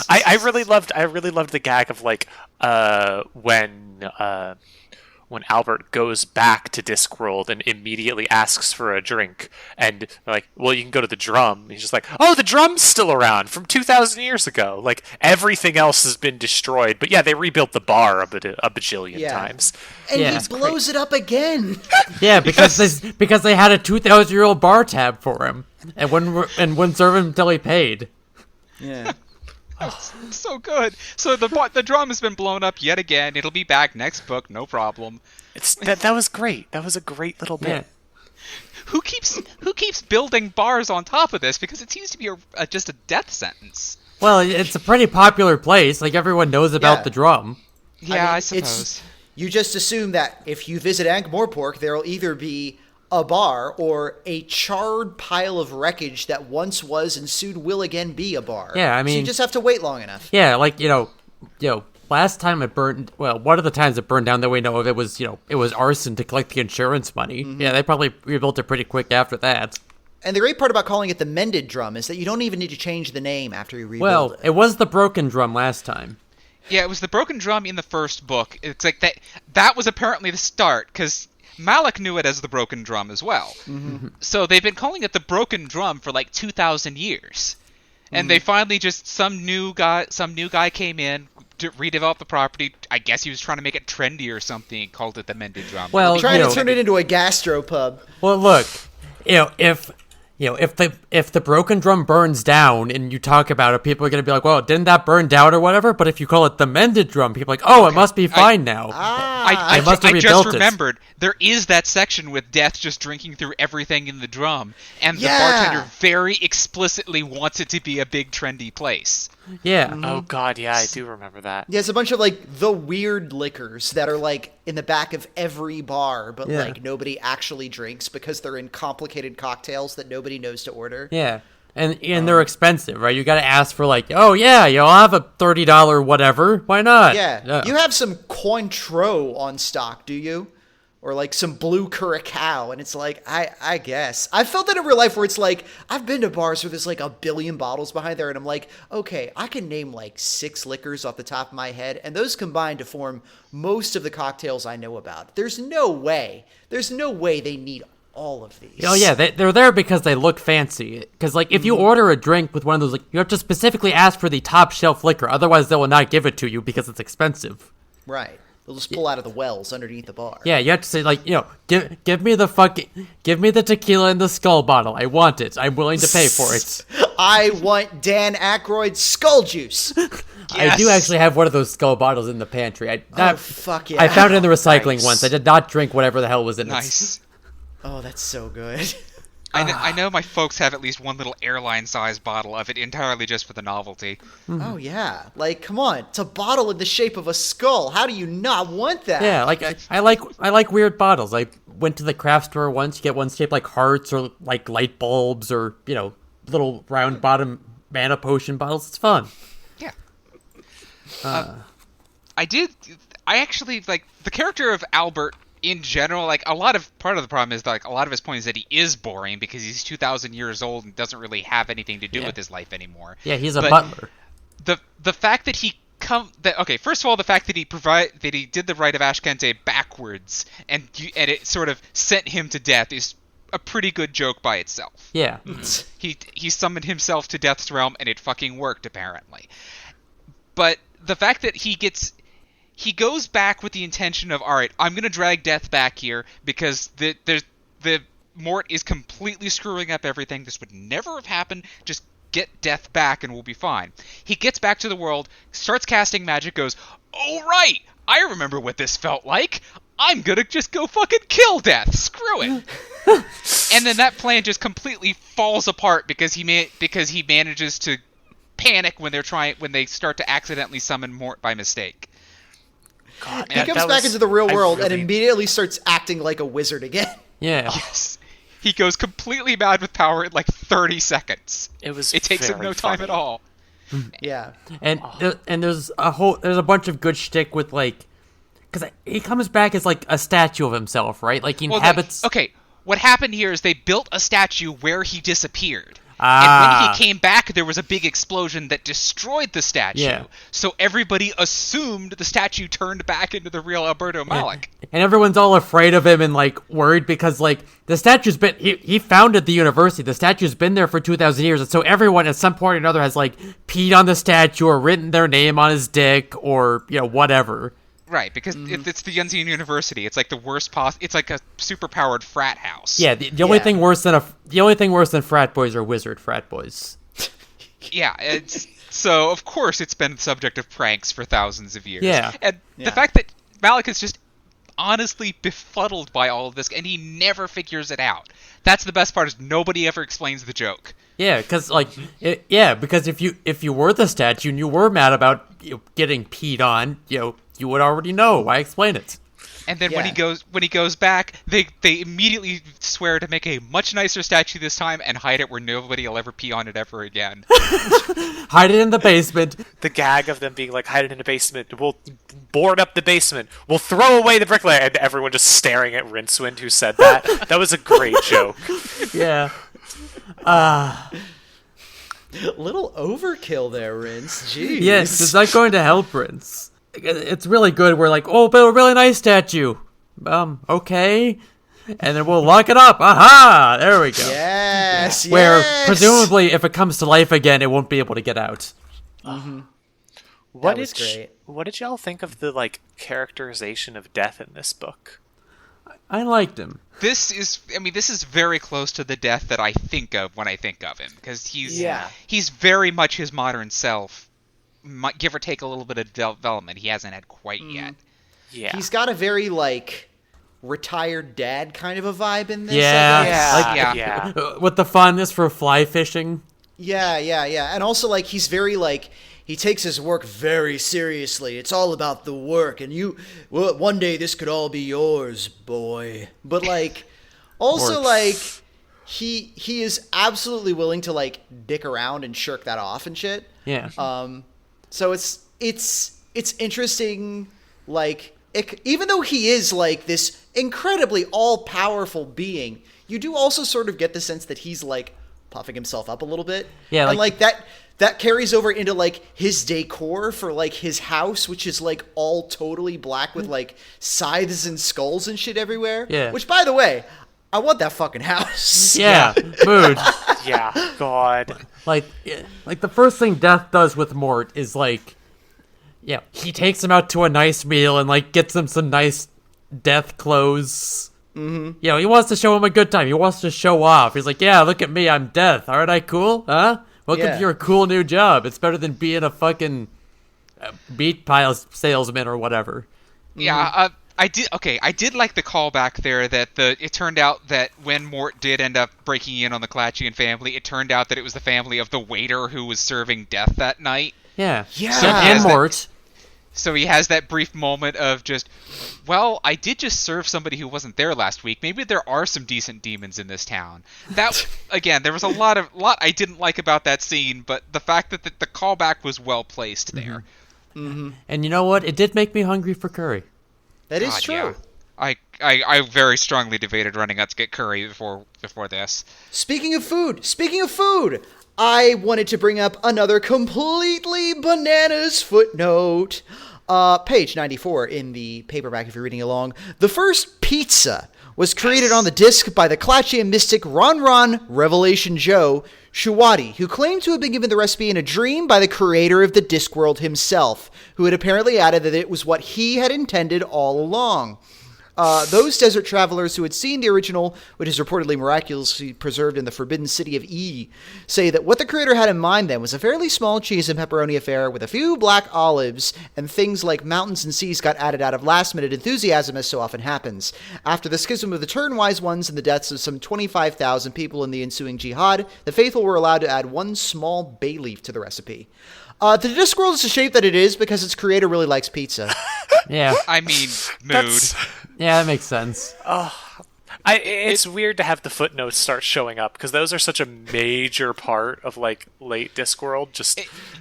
I really loved the gag of, like, when Albert goes back to Discworld and immediately asks for a drink, and they're like, well, you can go to the drum. He's just like, oh, the drum's still around from 2,000 years ago. Like, everything else has been destroyed. But yeah, they rebuilt the bar a bajillion times. And he blows it up again. Yeah, because they had a 2,000-year-old bar tab for him, and wouldn't serve him until he paid. Yeah. Oh, so good. So the drum has been blown up yet again. It'll be back next book, no problem. That was great. That was a great little bit. Yeah. Who keeps building bars on top of this? Because it seems to be just a death sentence. Well, it's a pretty popular place. Like, everyone knows about the drum. Yeah, I suppose. You just assume that if you visit Ankh-Morpork, there'll either be a bar or a charred pile of wreckage that once was and soon will again be a bar. Yeah, I mean, so you just have to wait long enough. Yeah, like, you know, last time it burned, well, one of the times it burned down that we know of, it was arson to collect the insurance money. Yeah, they probably rebuilt it pretty quick after that. And the great part about calling it the Mended Drum is that you don't even need to change the name after you rebuild it. Well, it was the Broken Drum last time. Yeah, it was the Broken Drum in the first book. It's like that was apparently the start, because Malik knew it as the Broken Drum as well. So they've been calling it the Broken Drum for like 2,000 years. And they finally just, some new guy came in, redeveloped the property. I guess he was trying to make it trendy or something, and called it the Mended Drum. Well, trying to turn it into a gastropub. Well, look, if if the broken drum burns down and you talk about it, people are going to be like, well, didn't that burn down or whatever? But if you call it the mended drum, people are like, oh, it must be fine now. I just remembered there is that section with Death just drinking through everything in the drum, and the bartender very explicitly wants it to be a big trendy place. Yeah. Oh god, yeah, I do remember that. Yeah, it's a bunch of like the weird liquors that are like in the back of every bar, but like nobody actually drinks because they're in complicated cocktails that nobody knows to order. Yeah. And they're expensive, right? You got to ask for like, oh yeah, I'll have a $30 whatever. Why not? Yeah. You have some Cointreau on stock, do you? Or like some blue curacao, and it's like, I guess. I felt that in real life where it's like, I've been to bars where there's like a billion bottles behind there, and I'm like, okay, I can name like 6 liquors off the top of my head, and those combine to form most of the cocktails I know about. There's no way they need all of these. Oh yeah, they're there because they look fancy. Because like, if you order a drink with one of those, like, you have to specifically ask for the top shelf liquor, otherwise they will not give it to you because it's expensive. Right. They'll just pull out of the wells underneath the bar. Yeah, you have to say, like, give me the tequila in the skull bottle. I want it. I'm willing to pay for it. I want Dan Aykroyd's skull juice. Yes. I do actually have one of those skull bottles in the pantry. Fuck yeah. I found it in the recycling once. I did not drink whatever the hell was in it. Nice. Oh, that's so good. I know my folks have at least one little airline-sized bottle of it entirely just for the novelty. Oh, yeah. Like, come on. It's a bottle in the shape of a skull. How do you not want that? Yeah, like, I like weird bottles. I went to the craft store once. You get one shaped like hearts or like light bulbs or, little round bottom mana potion bottles. It's fun. Yeah. I actually, like, the character of Albert in general, like, part of the problem is, like, a lot of his point is that he is boring because he's 2,000 years old and doesn't really have anything to do with his life anymore. Yeah, he's a butler. The fact that first of all, the fact that he did the Rite of Ashkente backwards and it sort of sent him to death is a pretty good joke by itself. Yeah. He summoned himself to Death's realm and it fucking worked, apparently. But the fact that he goes back with the intention of, all right, I'm going to drag Death back here because the Mort is completely screwing up everything. This would never have happened. Just get Death back and we'll be fine. He gets back to the world, starts casting magic, goes, oh, right, I remember what this felt like. I'm going to just go fucking kill Death. Screw it. And then that plan just completely falls apart because he manages to panic when they start to accidentally summon Mort by mistake. God, he comes back into the real world and immediately starts acting like a wizard again. Yeah. Yes. He goes completely mad with power in like 30 seconds. It takes him no time at all. Yeah. And there's a bunch of good shtick with, like, because he comes back as like a statue of himself, right? Like he inhabits. Okay, what happened here is they built a statue where he disappeared. And when he came back, there was a big explosion that destroyed the statue. Yeah. So everybody assumed the statue turned back into the real Alberto Malik. Yeah. And everyone's all afraid of him and, like, worried because, like, the statue's been... He founded the university. The statue's been there for 2,000 years. And so everyone at some point or another has, like, peed on the statue or written their name on his dick or, whatever. Right, because it's the Yunzian University. It's like the worst it's like a super-powered frat house. Yeah, the only thing worse than frat boys are wizard frat boys. Yeah, so of course it's been the subject of pranks for thousands of years. Yeah. And the fact that Malik is just honestly befuddled by all of this and he never figures it out. That's the best part, is nobody ever explains the joke. Yeah, because because if you were the statue and you were mad about getting peed on, you would already know. Why explain it? And then when he goes back, they immediately swear to make a much nicer statue this time and hide it where nobody will ever pee on it ever again. Hide it in the basement. The gag of them being like, hide it in the basement. We'll board up the basement. We'll throw away the bricklayer. And everyone just staring at Rincewind who said that. That was a great joke. Yeah. Little overkill there, Rince. Jeez. Yes, it's not going to help Rince. It's really good. We're like, oh, but a really nice statue. Okay. And then we'll lock it up. Aha! There we go. Yes, Where, presumably, if it comes to life again, it won't be able to get out. Mm-hmm. What did y'all think of the, like, characterization of Death in this book? I liked him. This is very close to the death that I think of when I think of him, because he's very much his modern self, give or take a little bit of development he hasn't had quite yet. Yeah. He's got a very, like, retired dad kind of a vibe in this. Yeah. With the fondness for fly fishing. Yeah. And also, like, he's very, like, he takes his work very seriously. It's all about the work, and one day this could all be yours, boy. But, like, also, Mort. like, he is absolutely willing to, like, dick around and shirk that off and shit. Yeah. So it's interesting, like, even though he is, like, this incredibly all-powerful being, you do also sort of get the sense that he's, like, puffing himself up a little bit. Yeah, and, like, that carries over into, like, his decor for, like, his house, which is, like, all totally black with, like, scythes and skulls and shit everywhere. Yeah. Which, by the way, I want that fucking house. Yeah, mood. Yeah, God. Like the first thing Death does with Mort is, like, he takes him out to a nice meal and, like, gets him some nice Death clothes. Mm-hmm. He wants to show him a good time. He wants to show off. He's like, yeah, look at me, I'm Death. Aren't I cool? Huh? Welcome to your cool new job. It's better than being a fucking meat pile salesman or whatever. Yeah, I did like the callback there that it turned out that when Mort did end up breaking in on the Clatchian family, it turned out that it was the family of the waiter who was serving Death that night. Yeah. So and Mort. So he has that brief moment of just, well, I did just serve somebody who wasn't there last week. Maybe there are some decent demons in this town. That, again, there was a lot I didn't like about that scene, but the fact that the callback was well placed there. Mm-hmm. And you know what? It did make me hungry for curry. That is true. Yeah. I very strongly debated running out to get curry before this. Speaking of food, I wanted to bring up another completely bananas footnote. Page 94 in the paperback, if you're reading along. The first pizza was created on the disc by the Clatchian mystic Ron Revelation Joe Shuwati, who claimed to have been given the recipe in a dream by the creator of the Discworld himself, who had apparently added that it was what he had intended all along. Those desert travelers who had seen the original, which is reportedly miraculously preserved in the Forbidden City of E, say that what the creator had in mind then was a fairly small cheese and pepperoni affair with a few black olives, and things like mountains and seas got added out of last-minute enthusiasm, as so often happens. After the schism of the Turnwise Ones and the deaths of some 25,000 people in the ensuing jihad, the faithful were allowed to add one small bay leaf to the recipe. The Discworld is the shape that it is because its creator really likes pizza. Yeah. I mean, mood. Yeah, that makes sense. It's weird to have the footnotes start showing up, because those are such a major part of, like, late Discworld.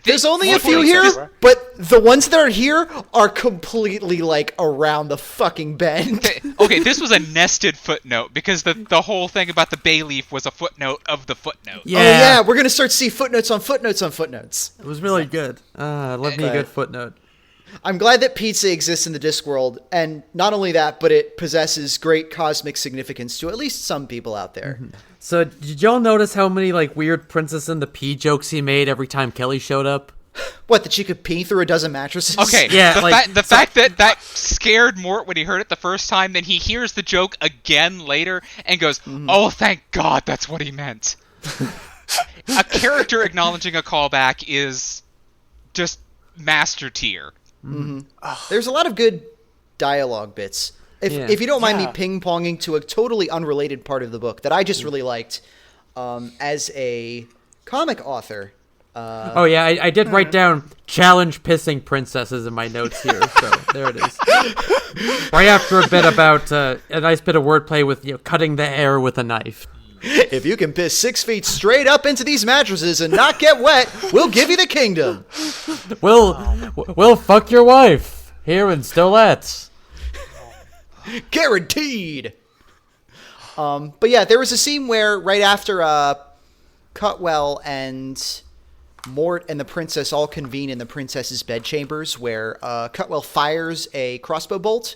There's only a few here, but the ones that are here are completely, like, around the fucking bend. Okay, this was a nested footnote, because the whole thing about the bay leaf was a footnote of the footnote. Yeah. Oh, yeah, we're going to start to see footnotes on footnotes on footnotes. It was really good. I love me a good footnote. I'm glad that pizza exists in the Discworld, and not only that, but it possesses great cosmic significance to at least some people out there. Mm-hmm. So, did y'all notice how many, like, weird Princess and the Pea jokes he made every time Kelly showed up? What, that she could pee through a dozen mattresses? Okay, yeah, the fact that scared Mort when he heard it the first time, then he hears the joke again later and goes, oh, thank God, that's what he meant. A character acknowledging a callback is just master tier. Mm-hmm. There's a lot of good dialogue bits. If you don't mind me ping-ponging to a totally unrelated part of the book that I just really liked, as a comic author. I did write down challenge pissing princesses in my notes here, so there it is. Right after a bit about a nice bit of wordplay with cutting the air with a knife. If you can piss 6 feet straight up into these mattresses and not get wet, we'll give you the kingdom. We'll fuck your wife here in Stolettes. Guaranteed. But yeah, there was a scene where right after Cutwell and Mort and the princess all convene in the princess's bedchambers, where Cutwell fires a crossbow bolt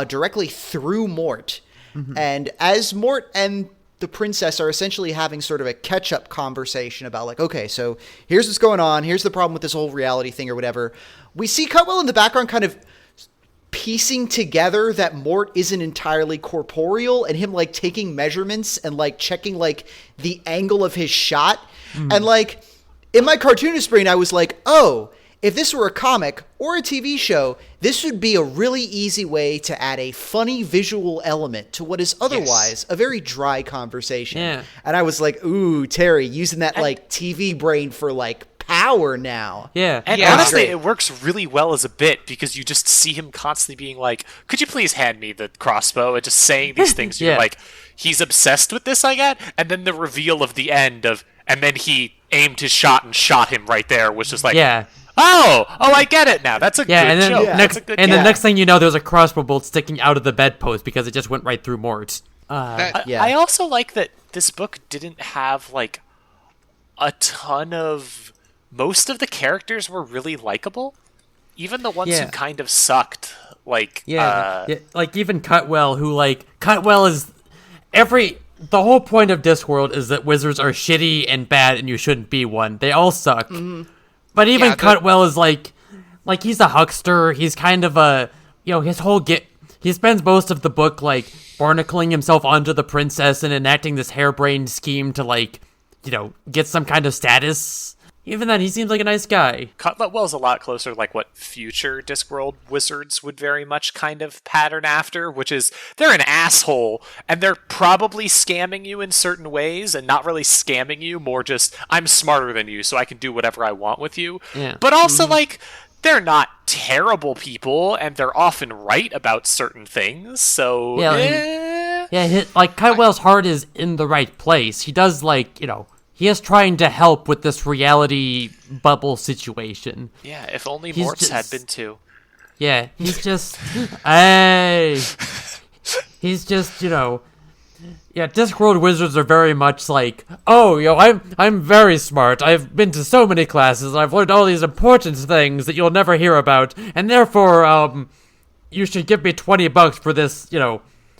directly through Mort. Mm-hmm. And as Mort and the princess are essentially having sort of a catch-up conversation about, like, okay, so here's what's going on, here's the problem with this whole reality thing or whatever, we see Cutwell in the background kind of piecing together that Mort isn't entirely corporeal, and him like taking measurements and like checking like the angle of his shot. And like in my cartoonist brain, I was like, oh, if this were a comic or a TV show, this would be a really easy way to add a funny visual element to what is otherwise a very dry conversation. Yeah. And I was like, ooh, Terry, using that like TV brain for like power now. Yeah. And honestly, it works really well as a bit because you just see him constantly being like, could you please hand me the crossbow? And just saying these things. You're like, he's obsessed with this, I get. And then the reveal of the end and then he aimed his shot and shot him right there, was just like, oh, I get it now. That's a good joke. The next thing you know, there's a crossbow bolt sticking out of the bedpost because it just went right through Mort. I also like that this book didn't have like a ton of. Most of the characters were really likable, even the ones who kind of sucked. Like like even Cutwell, who Cutwell is the whole point of Discworld is that wizards are shitty and bad, and you shouldn't be one. They all suck. But even Cutwell is like he's a huckster. He's kind of a, his whole he spends most of the book like barnacling himself onto the princess and enacting this harebrained scheme to get some kind of status. Even then, he seems like a nice guy. Cutwell's a lot closer to like what future Discworld wizards would very much kind of pattern after, which is they're an asshole and they're probably scamming you in certain ways and not really scamming you, more just I'm smarter than you so I can do whatever I want with you. Yeah. But also they're not terrible people and they're often right about certain things. So Cutwell's heart is in the right place. He does he is trying to help with this reality bubble situation. Yeah, if only Mort's had been too. Yeah, he's just... He's just, Discworld wizards are very much like, I'm very smart. I've been to so many classes, and I've learned all these important things that you'll never hear about, and therefore, you should give me $20 for this,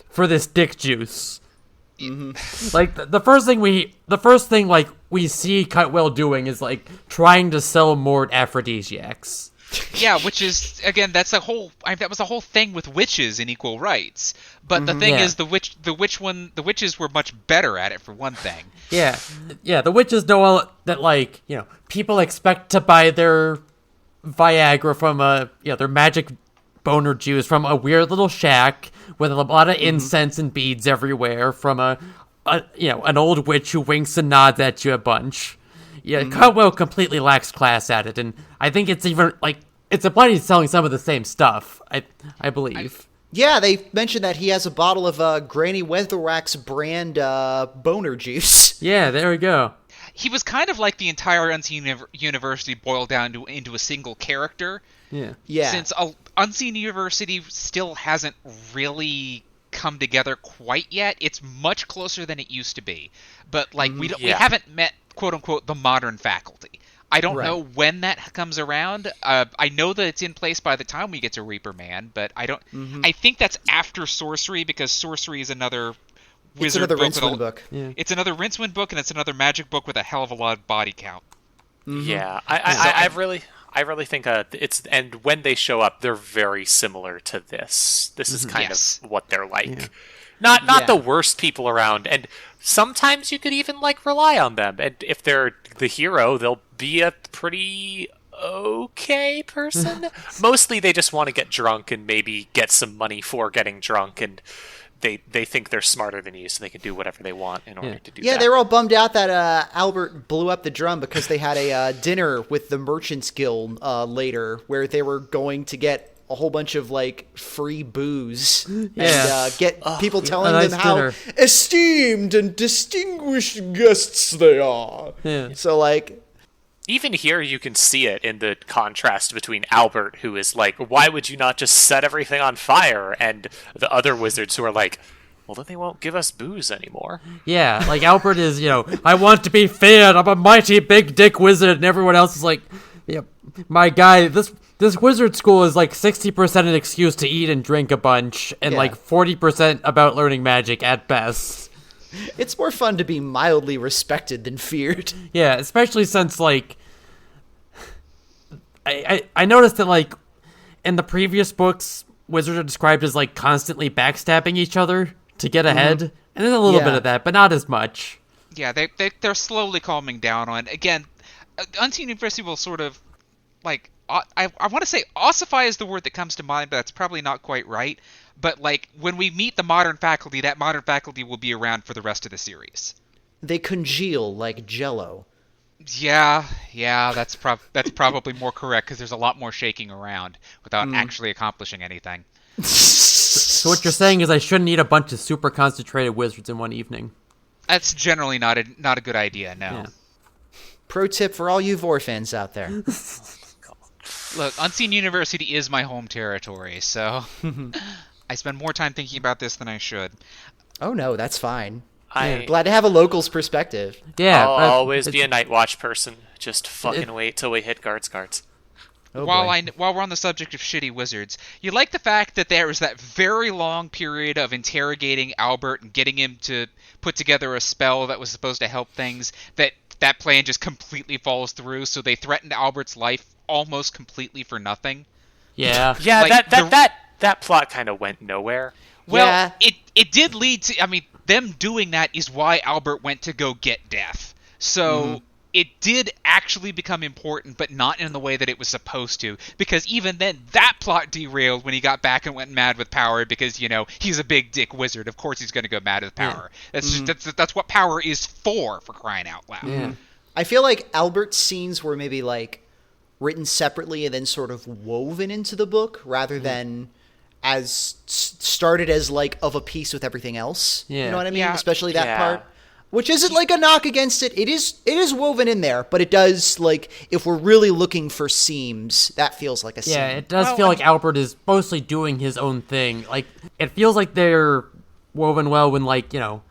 for this dick juice. Like the first thing we see Cutwell doing is trying to sell Mort aphrodisiacs. Yeah, which is again that was the whole thing with witches in Equal Rites. But the thing is, the witches were much better at it for one thing. Yeah, the witches know that people expect to buy their Viagra from their magic boner juice from a weird little shack with a lot of incense and beads everywhere from an old witch who winks and nods at you a bunch. Cutwell completely lacks class at it, and I think it's even it's implied he's selling some of the same stuff. I believe. They mentioned that he has a bottle of Granny Weatherwax brand boner juice. Yeah, there we go. He was kind of like the entire Unseen University boiled down into a single character. Yeah. Since Unseen University still hasn't really come together quite yet. It's much closer than it used to be. But we haven't met quote unquote the modern faculty. I don't know when that comes around. I know that it's in place by the time we get to Reaper Man, but I don't. I think that's after Sorcery, because Sorcery is another wizard book. Rincewind book. Yeah. It's another Rincewind book, and it's another magic book with a hell of a lot of body count. Yeah, I really think it's, and when they show up, they're very similar to this. This is kind of what they're like. Yeah. Not the worst people around, and sometimes you could even rely on them. And if they're the hero, they'll be a pretty okay person. Mostly they just want to get drunk and maybe get some money for getting drunk, and they think they're smarter than you, so they can do whatever they want in order to do that. Yeah, they were all bummed out that Albert blew up the drum because they had a dinner with the Merchants Guild later, where they were going to get a whole bunch of free booze and get people telling them how esteemed and distinguished guests they are. Yeah. So even here you can see it in the contrast between Albert, who is why would you not just set everything on fire, and the other wizards who are well, then they won't give us booze anymore. Yeah, Albert is, I want to be feared, I'm a mighty big dick wizard, and everyone else is my guy, this wizard school is 60% an excuse to eat and drink a bunch, and 40% about learning magic at best. It's more fun to be mildly respected than feared. Yeah, especially since I noticed that in the previous books, wizards are described as like constantly backstabbing each other to get ahead, and there's a little bit of that, but not as much. Yeah, they're slowly calming down on. Again, Unseen University will sort of like I want to say ossify is the word that comes to mind, but that's probably not quite right. But like when we meet the modern faculty, that modern faculty will be around for the rest of the series. They congeal like Jello. Yeah, that's probably more correct because there's a lot more shaking around without actually accomplishing anything. So what you're saying is I shouldn't eat a bunch of super concentrated wizards in one evening. That's generally not a good idea. No. Yeah. Pro tip for all you Vor fans out there. Look, Unseen University is my home territory, so I spend more time thinking about this than I should. Oh no, that's fine. I'm glad to have a local's perspective. Yeah, I'll always be a Night Watch person. Just fucking wait till we hit guards. Oh, While we're on the subject of shitty wizards, you like the fact that there was that very long period of interrogating Albert and getting him to put together a spell that was supposed to help things, that plan just completely falls through, so they threatened Albert's life almost completely for nothing. Yeah. Yeah, Like, that plot kind of went nowhere. Well, Yeah. it did lead to, I mean, them doing that is why Albert went to go get Death. So it did actually become important, but not in the way that it was supposed to. Because even then, that plot derailed when he got back and went mad with power because, you know, he's a big dick wizard. Of course he's going to go mad with power. That's what power is for crying out loud. Yeah. I feel like Albert's scenes were maybe like written separately and then sort of woven into the book rather than as started as like of a piece with everything else. Yeah. You know what I mean? Yeah. Especially that Yeah. part. Which isn't like a knock against it. It is woven in there, but it does, like, if we're really looking for seams, that feels like a seam. Yeah, it does feel like Albert is mostly doing his own thing. Like, it feels like they're woven well when, like, you know,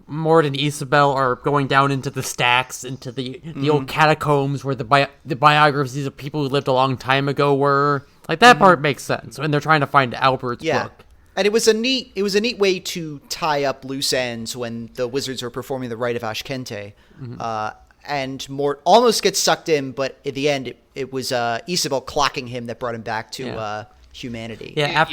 Mort and Isabel are going down into the stacks, into the old catacombs where the biographies of people who lived a long time ago were. Like, that part makes sense when they're trying to find Albert's book. And it was a neat way to tie up loose ends when the wizards were performing the rite of Ashkente. And Mort almost gets sucked in, but at the end, it was Isabel clocking him that brought him back to humanity. Yeah,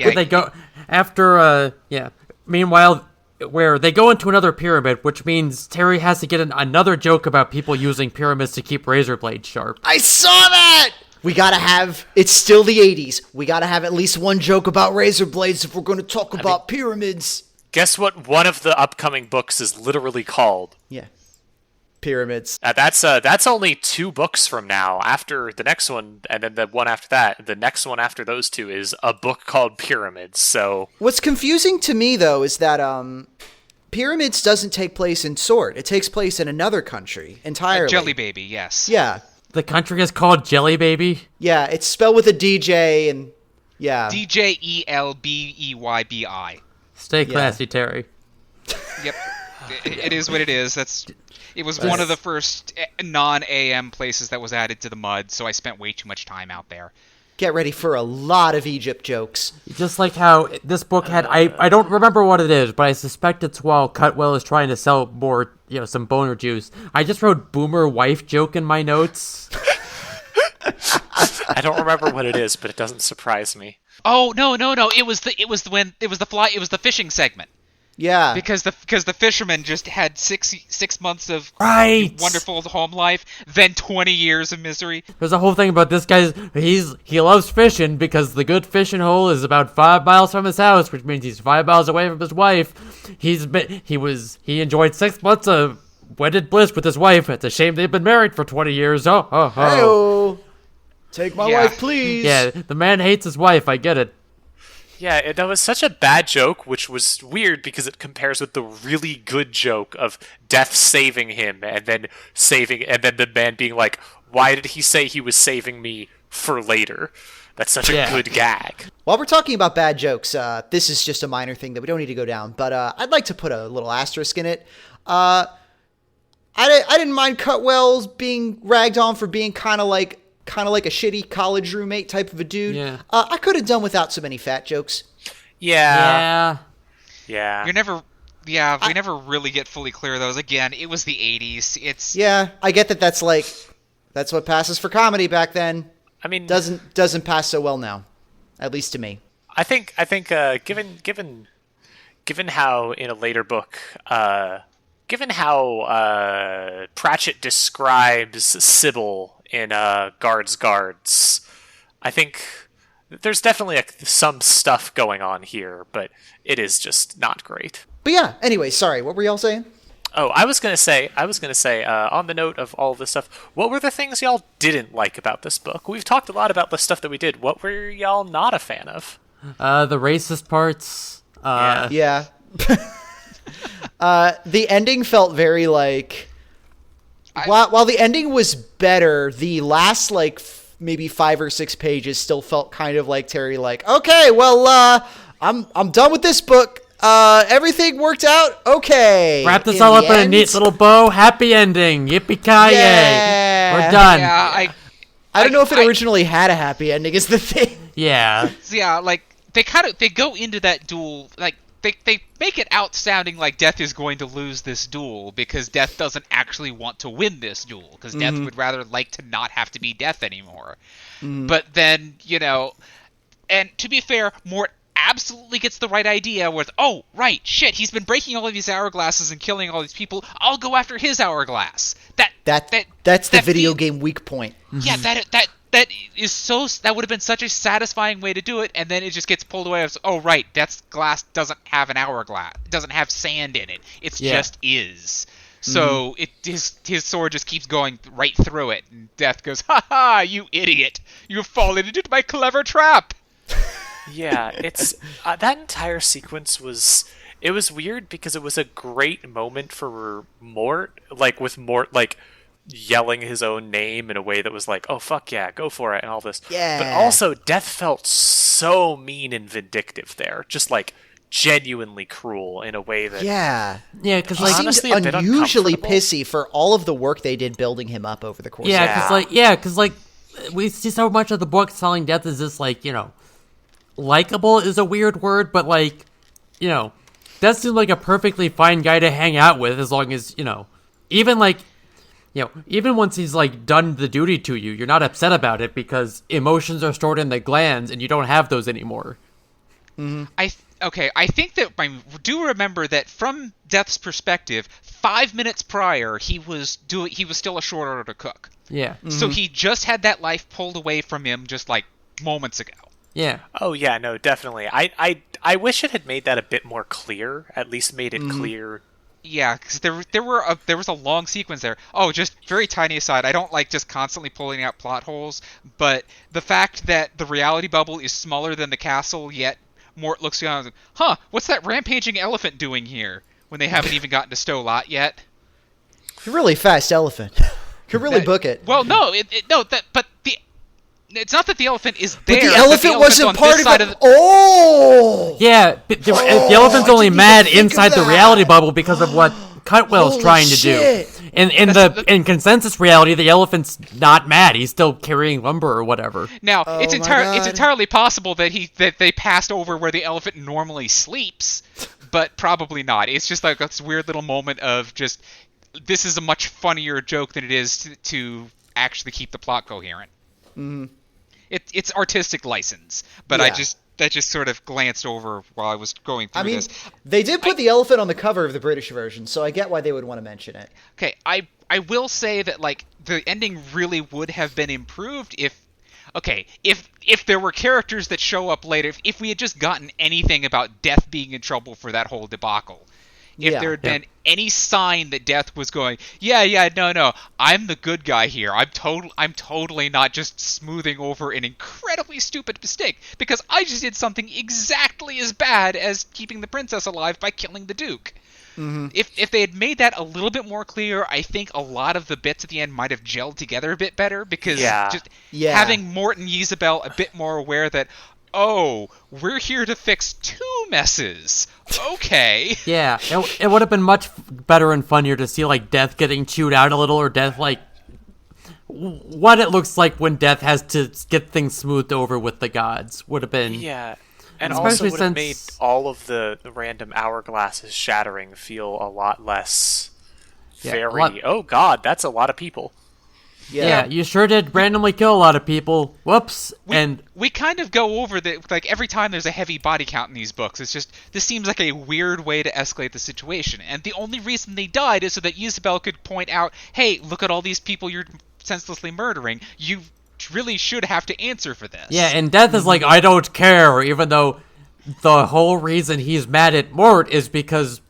meanwhile, where they go into another pyramid, which means Terry has to get another joke about people using pyramids to keep razor blades sharp. I saw that! We gotta have, it's still the 80s. We gotta have at least one joke about razor blades if we're gonna talk about pyramids. Guess what one of the upcoming books is literally called? Yeah. Pyramids. That's only 2 books from now. After the next one, and then the one after that, the next one after those 2 is a book called Pyramids. So What's confusing to me, though, is that Pyramids doesn't take place in Sword. It takes place in another country entirely. Jelly Baby, yes. Yeah. The country is called Jelly Baby? Yeah, it's spelled with a DJ and yeah. DJELBEYBI. Stay classy, Terry. Yep. It is what it is. It was one of the first non-AM places that was added to the mud, so I spent way too much time out there. Get ready for a lot of Egypt jokes. Just like how this book had, I don't remember what it is, but I suspect it's while Cutwell is trying to sell more, you know, some boner juice. I just wrote boomer wife joke in my notes. I don't remember what it is, but it doesn't surprise me. Oh no! It was the fishing segment. Yeah. Because the fisherman just had six months of Right. wonderful home life, then 20 years of misery. There's a whole thing about this guy. He loves fishing because the good fishing hole is about 5 miles from his house, which means he's 5 miles away from his wife. He enjoyed 6 months of wedded bliss with his wife. It's a shame they've been married for 20 years. Oh. Hey-o. Take my wife, please. Yeah, the man hates his wife. I get it. Yeah, that was such a bad joke, which was weird because it compares with the really good joke of Death saving him and then the man being like, why did he say he was saving me for later? That's such a good gag. While we're talking about bad jokes, this is just a minor thing that we don't need to go down, but I'd like to put a little asterisk in it. I didn't mind Cutwell's being ragged on for being kind of like a shitty college roommate type of a dude. Yeah. I could have done without so many fat jokes. Yeah. We never really get fully clear of those. Again, it was the 80s. Yeah, I get that that's what passes for comedy back then. I mean, Doesn't pass so well now, at least to me. I think given how in a later book, given how Pratchett describes Sybil in Guards, I think there's definitely some stuff going on here, but it is just not great. But yeah, anyway, sorry, what were y'all saying? Oh, I was gonna say, on the note of all this stuff, what were the things y'all didn't like about this book? We've talked a lot about the stuff that we did. What were y'all not a fan of? The racist parts. Yeah. The ending felt very like... While the ending was better, the last, like, maybe 5 or 6 pages still felt kind of like Terry, like, okay, well, I'm done with this book. Everything worked out okay. Wrap this all up in a neat little bow. Happy ending. Yippee-ki-yay. Yeah. We're done. Yeah, I don't know if it originally had a happy ending is the thing. Yeah. Yeah, like, they go into that duel, like, they make it out sounding like Death is going to lose this duel because Death doesn't actually want to win this duel because Death would rather like to not have to be Death anymore. But then, you know, and to be fair, Mort absolutely gets the right idea with, oh, right, shit, he's been breaking all of these hourglasses and killing all these people. I'll go after his hourglass. That's the video game weak point. Yeah, that would have been such a satisfying way to do it, and then it just gets pulled away. Oh, right, Death's glass doesn't have an hourglass. It doesn't have sand in it. It just is. So his sword just keeps going right through it, and Death goes, ha ha, you idiot. You have fallen into my clever trap. Yeah, it's that entire sequence was weird because it was a great moment for Mort, like with Mort like yelling his own name in a way that was like, oh fuck yeah, go for it and all this. Yeah. But also Death felt so mean and vindictive there, just like genuinely cruel in a way that because like honestly unusually pissy for all of the work they did building him up over the course. Because we see so much of the book telling Death is just like, you know, likable is a weird word, but like, you know, Death seems like a perfectly fine guy to hang out with as long as, you know, even like, you know, even once he's like done the duty to you, you're not upset about it because emotions are stored in the glands and you don't have those anymore. I think that I do remember that from Death's perspective, 5 minutes prior he was still a short order cook. Yeah. So he just had that life pulled away from him just like moments ago. Yeah. Oh yeah, no, definitely. I wish it had made that a bit more clear. At least made it clear. Yeah, because there was a long sequence there. Oh, just very tiny aside. I don't like just constantly pulling out plot holes, but the fact that the reality bubble is smaller than the castle, yet Mort looks around and goes, huh, what's that rampaging elephant doing here? When they haven't even gotten to Stow-Lot yet. Really fast elephant. Could really book it. Well, no, it's not that the elephant is there. But the elephant wasn't part of it. Yeah, the elephant's only mad inside the reality bubble because of what Cutwell's trying to do. In consensus reality, the elephant's not mad. He's still carrying lumber or whatever. Now, it's entirely possible that they passed over where the elephant normally sleeps, but probably not. It's just like this weird little moment of just, this is a much funnier joke than it is to actually keep the plot coherent. It's artistic license, but I just sort of glanced over while I was going through this. They did put the elephant on the cover of the British version, so I get why they would want to mention it. Okay, I will say that like the ending really would have been improved if there were characters that show up later, if we had just gotten anything about Death being in trouble for that whole debacle. If there had been any sign that Death was going, no, I'm the good guy here. I'm totally not just smoothing over an incredibly stupid mistake because I just did something exactly as bad as keeping the princess alive by killing the Duke. If they had made that a little bit more clear, I think a lot of the bits at the end might have gelled together a bit better because having Mort and Isabel a bit more aware that, oh, we're here to fix 2 messes. Okay. Yeah, it would have been much better and funnier to see like Death getting chewed out a little, or Death like what it looks like when Death has to get things smoothed over with the gods would have been. Yeah, and also would have made all of the random hourglasses shattering feel a lot less oh god, that's a lot of people. Yeah, you sure did randomly kill a lot of people. Whoops. We kind of go over that, like, every time there's a heavy body count in these books, it's just, this seems like a weird way to escalate the situation. And the only reason they died is so that Isabel could point out, hey, look at all these people you're senselessly murdering. You really should have to answer for this. Yeah, and Death is like, I don't care, even though the whole reason he's mad at Mort is because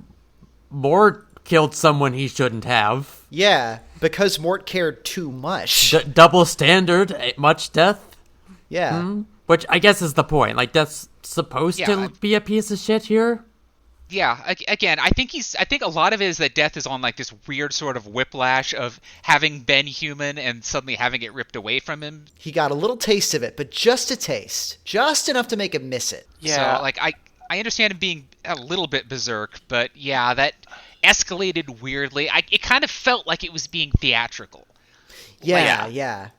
Mort killed someone he shouldn't have. Yeah, because Mort cared too much. Double standard, much Death. Yeah. Which I guess is the point. Like, Death's supposed to be a piece of shit here. Yeah, again, I think a lot of it is that Death is on, like, this weird sort of whiplash of having been human and suddenly having it ripped away from him. He got a little taste of it, but just a taste. Just enough to make him miss it. Yeah. So, like, I understand him being a little bit berserk, but yeah, that escalated weirdly. It kind of felt like it was being theatrical. Yeah.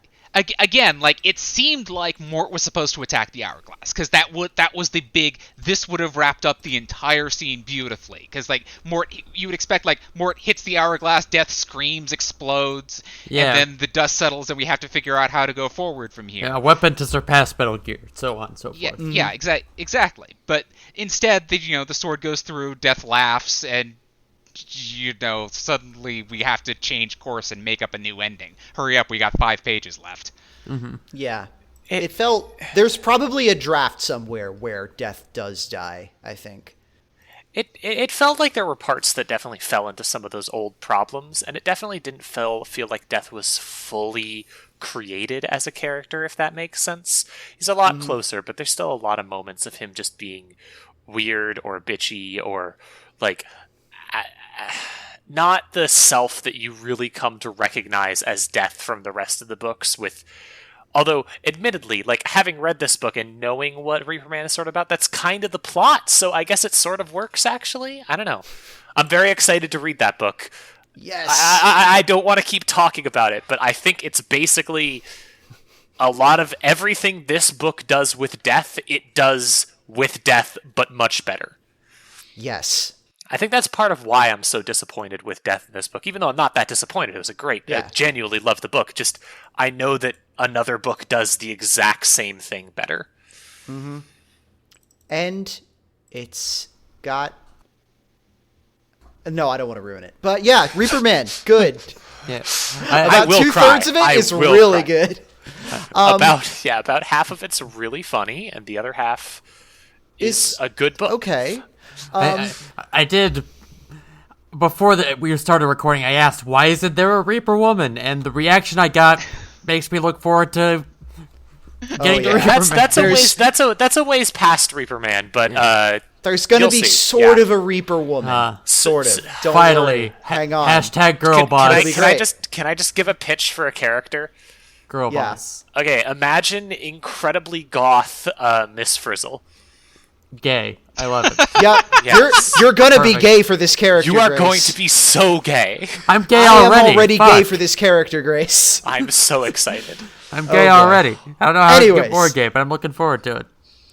Again, like, it seemed like Mort was supposed to attack the hourglass, because that was the big, this would have wrapped up the entire scene beautifully, because, like, Mort, you would expect, like, Mort hits the hourglass, Death screams, explodes, and then the dust settles, and we have to figure out how to go forward from here. Yeah, a weapon to surpass Metal Gear, so on and so forth. Yeah, exactly. But instead, the sword goes through, Death laughs, and suddenly we have to change course and make up a new ending. Hurry up, we got 5 pages left. Yeah. It felt... There's probably a draft somewhere where Death does die, I think. It felt like there were parts that definitely fell into some of those old problems, and it definitely didn't feel like Death was fully created as a character, if that makes sense. He's a lot closer, but there's still a lot of moments of him just being weird or bitchy or, like... not the self that you really come to recognize as Death from the rest of the books. Although, admittedly, like, having read this book and knowing what Reaper Man is sort of about, that's kind of the plot, so I guess it sort of works, actually. I don't know. I'm very excited to read that book. Yes. I don't want to keep talking about it, but I think it's basically a lot of everything this book does with Death, it does with Death, but much better. Yes. I think that's part of why I'm so disappointed with Death in this book, even though I'm not that disappointed. It was a great, I genuinely loved the book. Just, I know that another book does the exact same thing better. Mm-hmm. And it's got... No, I don't want to ruin it. But yeah, Reaper Man, good. Yeah. About 2/3 of it is really good. About half of it's really funny, and the other half is a good book. Okay. I did, before we started recording, I asked, why isn't there a Reaper woman? And the reaction I got makes me look forward to getting the Reaper Man. That's a ways past Reaper Man, but there's going to be sort of a Reaper woman. Sort of. Don't finally. Worry. Hang on. Hashtag girl boss. Can I just give a pitch for a character? Girl boss. Okay, imagine incredibly goth Miss Frizzle. Gay. I love it. Yeah, you're gonna be gay for this character. You are Grace. going to be so gay. I'm gay already. I'm already gay for this character, Grace. I'm so excited. I'm gay already. I don't know how to get more gay, but I'm looking forward to it.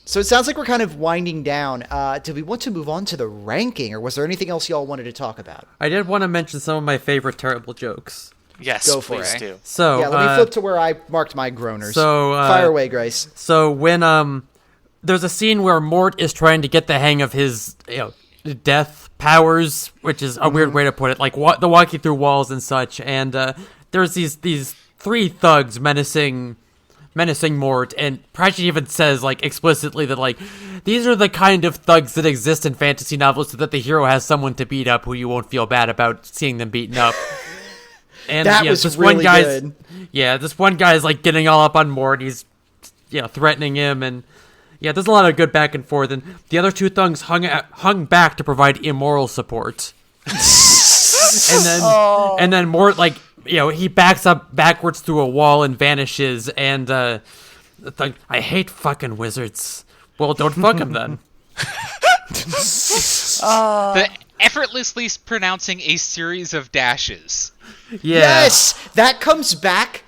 So it sounds like we're kind of winding down. Do we want to move on to the ranking, or was there anything else y'all wanted to talk about? I did want to mention some of my favorite terrible jokes. Yes, go for please it. do. So yeah, let me flip to where I marked my groaners. So fire away, Grace. So when there's a scene where Mort is trying to get the hang of his death powers, which is a weird way to put it, like the walking through walls and such. And there's these 3 thugs menacing Mort, and Pratchett even says, like, explicitly that, like, these are the kind of thugs that exist in fantasy novels so that the hero has someone to beat up who you won't feel bad about seeing them beaten up. And that was this really one guy's good. Yeah, this one guy's like getting all up on Mort. He's threatening him, and there's a lot of good back and forth. And the other 2 thugs hung back to provide immoral support. and then Mort, like, he backs up backwards through a wall and vanishes. And the thug, I hate fucking wizards. Well, don't fuck them then. The effortlessly pronouncing a series of dashes. Yeah. Yes, that comes back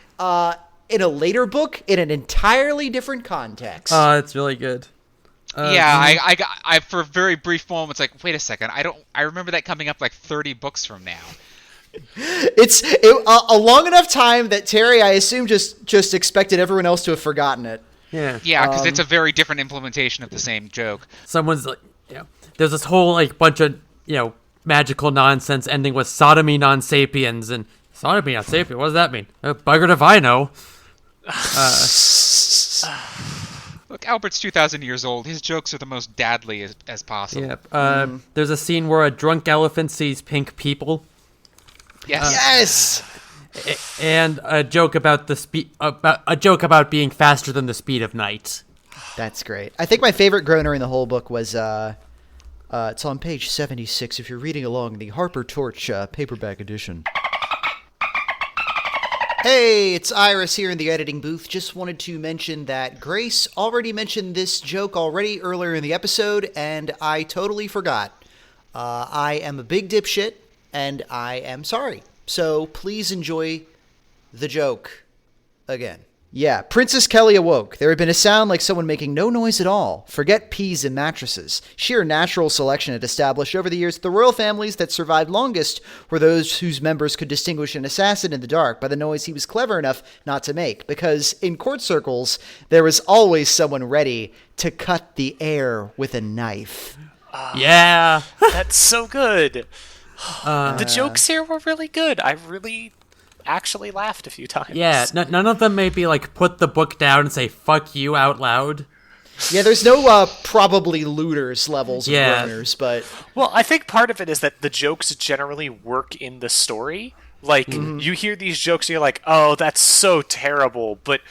in a later book in an entirely different context. It's really good. I for a very brief moment, it's like, wait a second, I remember that coming up like 30 books from now. It's a long enough time that Terry, I assume, just expected everyone else to have forgotten it. Yeah. Yeah, because it's a very different implementation of the same joke. Someone's like, there's this whole like bunch of magical nonsense ending with sodomy non-sapiens, and sodomy non-sapien, what does that mean? Buggered if I know. Look, Albert's 2,000 years old. His jokes are the most dadly as possible. Yeah. There's a scene where a drunk elephant sees pink people. Yes. Yes. And a joke about being faster than the speed of night. That's great. I think my favorite groaner in the whole book was it's on page 76 if you're reading along, the Harper Torch paperback edition. Hey, it's Iris here in the editing booth. Just wanted to mention that Grace already mentioned this joke earlier in the episode, and I totally forgot. I am a big dipshit, and I am sorry. So please enjoy the joke again. Yeah, Princess Kelly awoke. There had been a sound like someone making no noise at all. Forget peas and mattresses. Sheer natural selection had established over the years that the royal families that survived longest were those whose members could distinguish an assassin in the dark by the noise he was clever enough not to make. Because in court circles, there was always someone ready to cut the air with a knife. Yeah. That's so good. The jokes here were really good. I really actually laughed a few times. Yeah, none of them maybe like put the book down and say "fuck you" out loud. Yeah, there's no probably looters levels of groaners, but well, I think part of it is that the jokes generally work in the story. Like you hear these jokes and you're like, "Oh, that's so terrible," but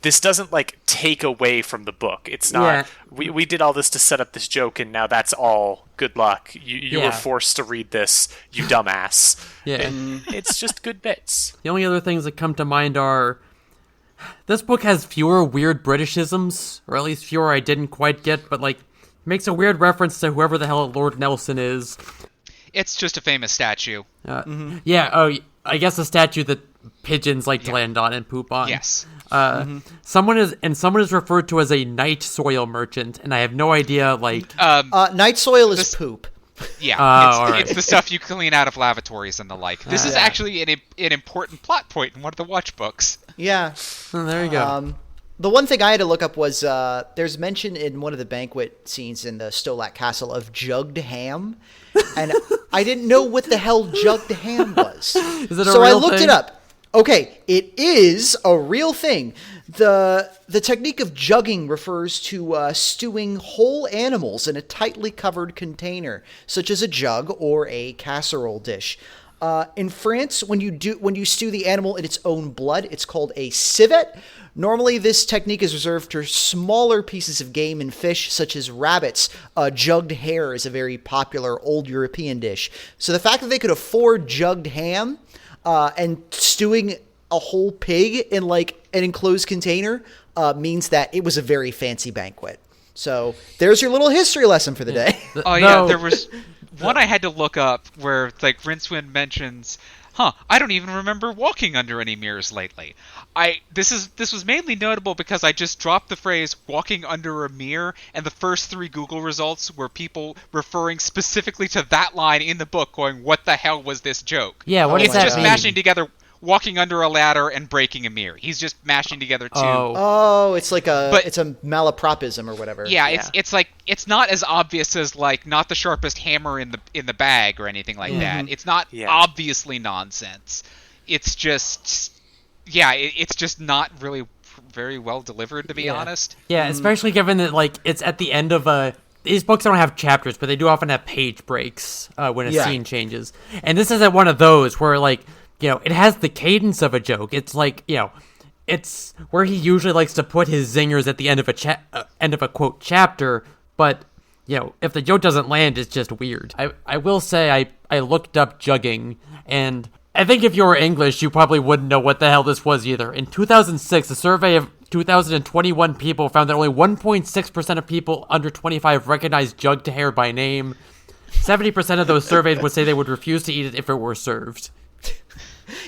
this doesn't like take away from the book. It's not we did all this to set up this joke and now that's all. Good luck. You were forced to read this, you dumbass. Yeah. It's just good bits. The only other things that come to mind are this book has fewer weird Britishisms, or at least fewer I didn't quite get, but like makes a weird reference to whoever the hell Lord Nelson is. It's just a famous statue. Yeah, oh, I guess a statue that pigeons like to land on and poop on. Yes. Someone is referred to as a night soil merchant, and I have no idea, like... night soil is poop. Yeah, it's the stuff you clean out of lavatories and the like. This is actually an important plot point in one of the watch books. Yeah. Oh, there you go. The one thing I had to look up was there's mention in one of the banquet scenes in the Stolac Castle of jugged ham, and I didn't know what the hell jugged ham was. Is it a so I real looked thing? it up. Okay, it is a real thing. The technique of jugging refers to stewing whole animals in a tightly covered container, such as a jug or a casserole dish. In France, when you stew the animal in its own blood, it's called a civet. Normally, this technique is reserved for smaller pieces of game and fish, such as rabbits. Jugged hare is a very popular old European dish. So the fact that they could afford jugged ham and stewing a whole pig in like an enclosed container means that it was a very fancy banquet. So there's your little history lesson for the day. There was one I had to look up where like Rincewind mentions, I don't even remember walking under any mirrors lately. This was mainly notable because I just dropped the phrase walking under a mirror, and the first 3 Google results were people referring specifically to that line in the book going, what the hell was this joke? Yeah, what does It's that just mean? mashing together walking under a ladder and breaking a mirror. He's just mashing together 2. Oh, it's like it's a malapropism or whatever. Yeah, it's like it's not as obvious as like not the sharpest hammer in the bag or anything like that. It's not obviously nonsense. It's just it's just not really very well delivered, to be honest. Yeah, especially given that like it's at the end of these books don't have chapters, but they do often have page breaks when a scene changes. And this isn't one of those where like it has the cadence of a joke. It's like, it's where he usually likes to put his zingers at the end of a quote chapter, but if the joke doesn't land, it's just weird. I will say I looked up jugging, and I think if you were English, you probably wouldn't know what the hell this was either. In 2006, a survey of 2,021 people found that only 1.6% of people under 25 recognized jugged hare by name. 70% of those surveyed would say they would refuse to eat it if it were served.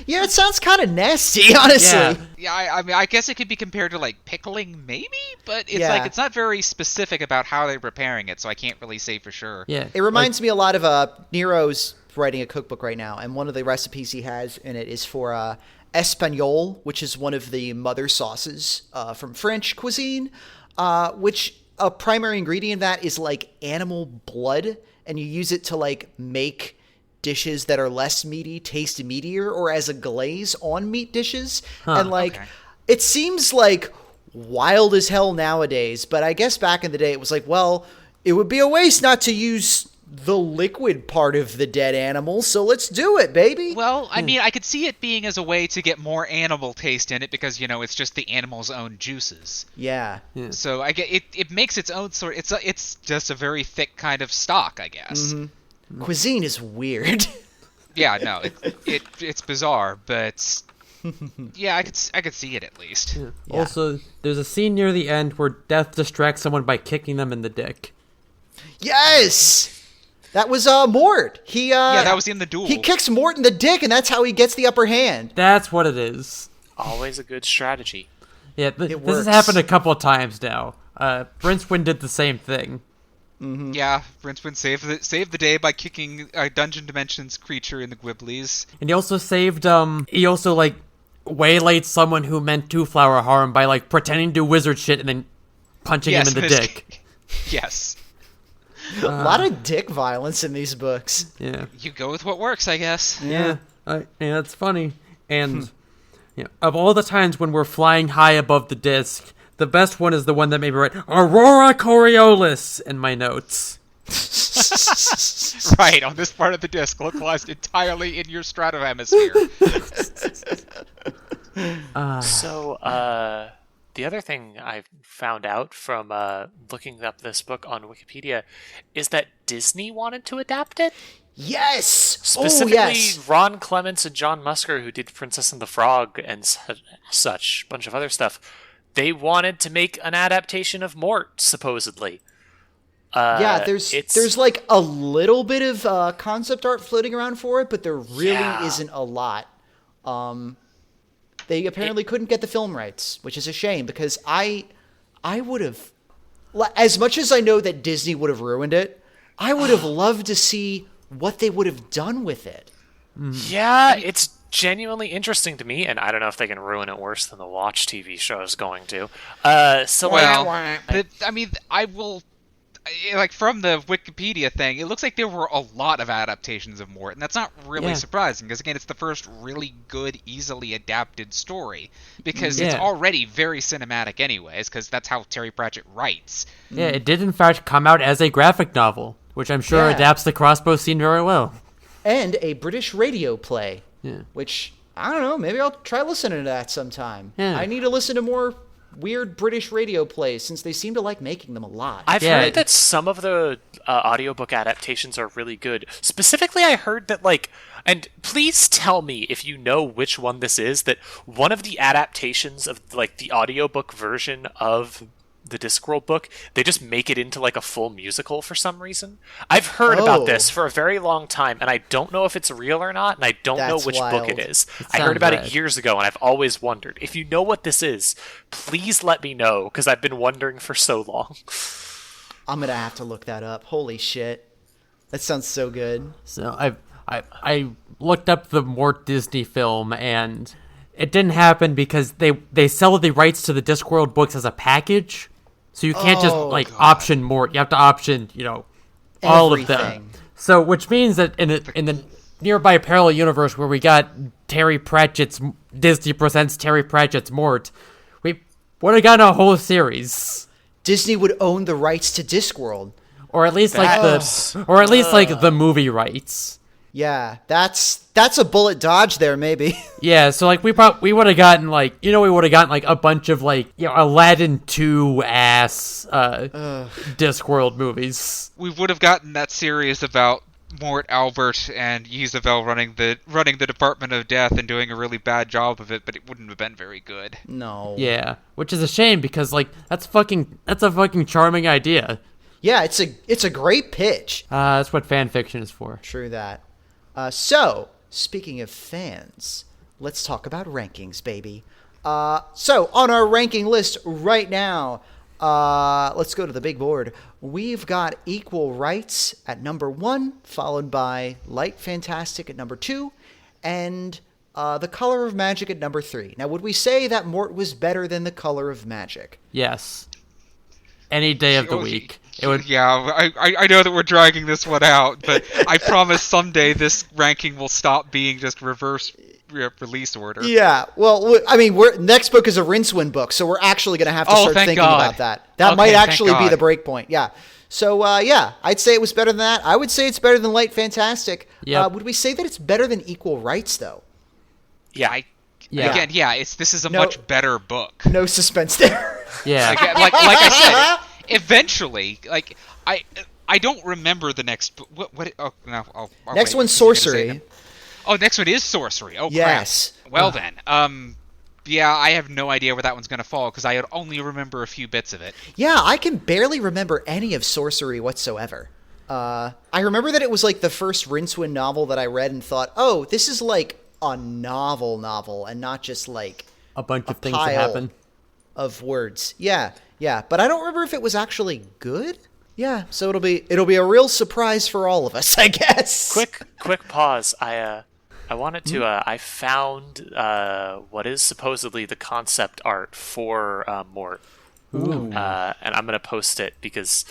Yeah, it sounds kind of nasty, honestly. Yeah, I mean, I guess it could be compared to like pickling, maybe, but it's like it's not very specific about how they're preparing it, so I can't really say for sure. Yeah, it reminds me a lot of Nero's writing a cookbook right now, and one of the recipes he has in it is for espagnole, which is one of the mother sauces from French cuisine, which a primary ingredient of that is like animal blood, and you use it to like make dishes that are less meaty taste meatier, or as a glaze on meat dishes. And like it seems like wild as hell nowadays, but I guess back in the day it was like, well, it would be a waste not to use the liquid part of the dead animal, so let's do it, baby. Well, I mean, I could see it being as a way to get more animal taste in it because, it's just the animal's own juices. Yeah. So I get it makes its own sort. It's just a very thick kind of stock, I guess. Mm-hmm. Cuisine is weird. Yeah, no, it's bizarre, but yeah, I could see it at least. Yeah. Also, there's a scene near the end where Death distracts someone by kicking them in the dick. Yes! That was Mort. That was in the duel. He kicks Mort in the dick, and that's how he gets the upper hand. That's what it is. Always a good strategy. Yeah, this has happened a couple of times now. Brinswin did the same thing. Mm-hmm. Yeah, Brinswin saved the day by kicking a Dungeon Dimensions creature in the Gwibblies. And he also saved, waylaid someone who meant to flower harm by, pretending to do wizard shit and then punching him in the dick. Yes. A lot of dick violence in these books. Yeah. You go with what works, I guess. Yeah, that's funny. And of all the times when we're flying high above the disc, the best one is the one that made me write Aurora Coriolis in my notes. Right, on this part of the disc, localized entirely in your stratohemisphere. The other thing I found out from looking up this book on Wikipedia is that Disney wanted to adapt it. Yes! Specifically, Ron Clements and John Musker, who did Princess and the Frog and such, bunch of other stuff, they wanted to make an adaptation of Mort, supposedly. There's like a little bit of concept art floating around for it, but there really isn't a lot. They apparently couldn't get the film rights, which is a shame, because I would have, as much as I know that Disney would have ruined it, I would have loved to see what they would have done with it. Yeah, it's genuinely interesting to me, and I don't know if they can ruin it worse than the Watch TV show is going to. I will... from the Wikipedia thing, it looks like there were a lot of adaptations of Mort, and that's not really surprising, because again, it's the first really good, easily adapted story, because it's already very cinematic anyways, because that's how Terry Pratchett writes. Yeah, it did in fact come out as a graphic novel, which I'm sure adapts the crossbow scene very well. And a British radio play, which, I don't know, maybe I'll try listening to that sometime. Yeah. I need to listen to more weird British radio plays, since they seem to like making them a lot. I've heard that some of the audiobook adaptations are really good. Specifically, I heard that, and please tell me if you know which one this is, that one of the adaptations of, the audiobook version of the Discworld book, they just make it into, a full musical for some reason. I've heard about this for a very long time, and I don't know if it's real or not, and I don't know which book it is. I heard about it years ago, and I've always wondered. If you know what this is, please let me know, because I've been wondering for so long. I'm gonna have to look that up. Holy shit. That sounds so good. So I looked up the Mort Disney film, and it didn't happen because they sell the rights to the Discworld books as a package. So you can't just option Mort. You have to option, all of them. So which means that in the nearby parallel universe where we got Disney presents Terry Pratchett's Mort, we would have gotten a whole series. Disney would own the rights to Discworld, or at least the movie rights. Yeah, that's a bullet dodge there, maybe. Yeah, so we would have gotten a bunch of Aladdin 2 ass Discworld movies. We would have gotten that series about Mort, Albert, and Isabel running the Department of Death and doing a really bad job of it, but it wouldn't have been very good. No. Yeah, which is a shame because that's a fucking charming idea. Yeah, it's a great pitch. That's what fan fiction is for. True that. So, speaking of fans, let's talk about rankings, baby. So, on our ranking list right now, let's go to the big board. We've got Equal Rites at number 1, followed by Light Fantastic at number 2, and The Color of Magic at number 3. Now, would we say that Mort was better than The Color of Magic? Yes. Any day of the week. It would. Yeah, I know that we're dragging this one out, but I promise someday this ranking will stop being just reverse release order. Yeah, well, I mean, next book is a Rincewind book, so we're actually going to have to start thinking about that. That might actually be the break point. Yeah. So, I'd say it was better than that. I would say it's better than Light Fantastic. Yep. Would we say that it's better than Equal Rites, though? Yeah. Again, this is a much better book. No suspense there. Yeah. Again, like I said, eventually, like I don't remember the next. What? Oh no. I'll next wait. one's Sorcery. Oh, next one is Sorcery. Oh, yes. Crap. Well then, I have no idea where that one's gonna fall because I only remember a few bits of it. Yeah, I can barely remember any of Sorcery whatsoever. I remember that it was like the first Rincewind novel that I read and thought, oh, this is like a novel and not just like a bunch of things that happen of words. Yeah, but I don't remember if it was actually good. Yeah, so it'll be a real surprise for all of us, I guess. Quick pause. I wanted to. I found what is supposedly the concept art for Mort, and I'm gonna post it because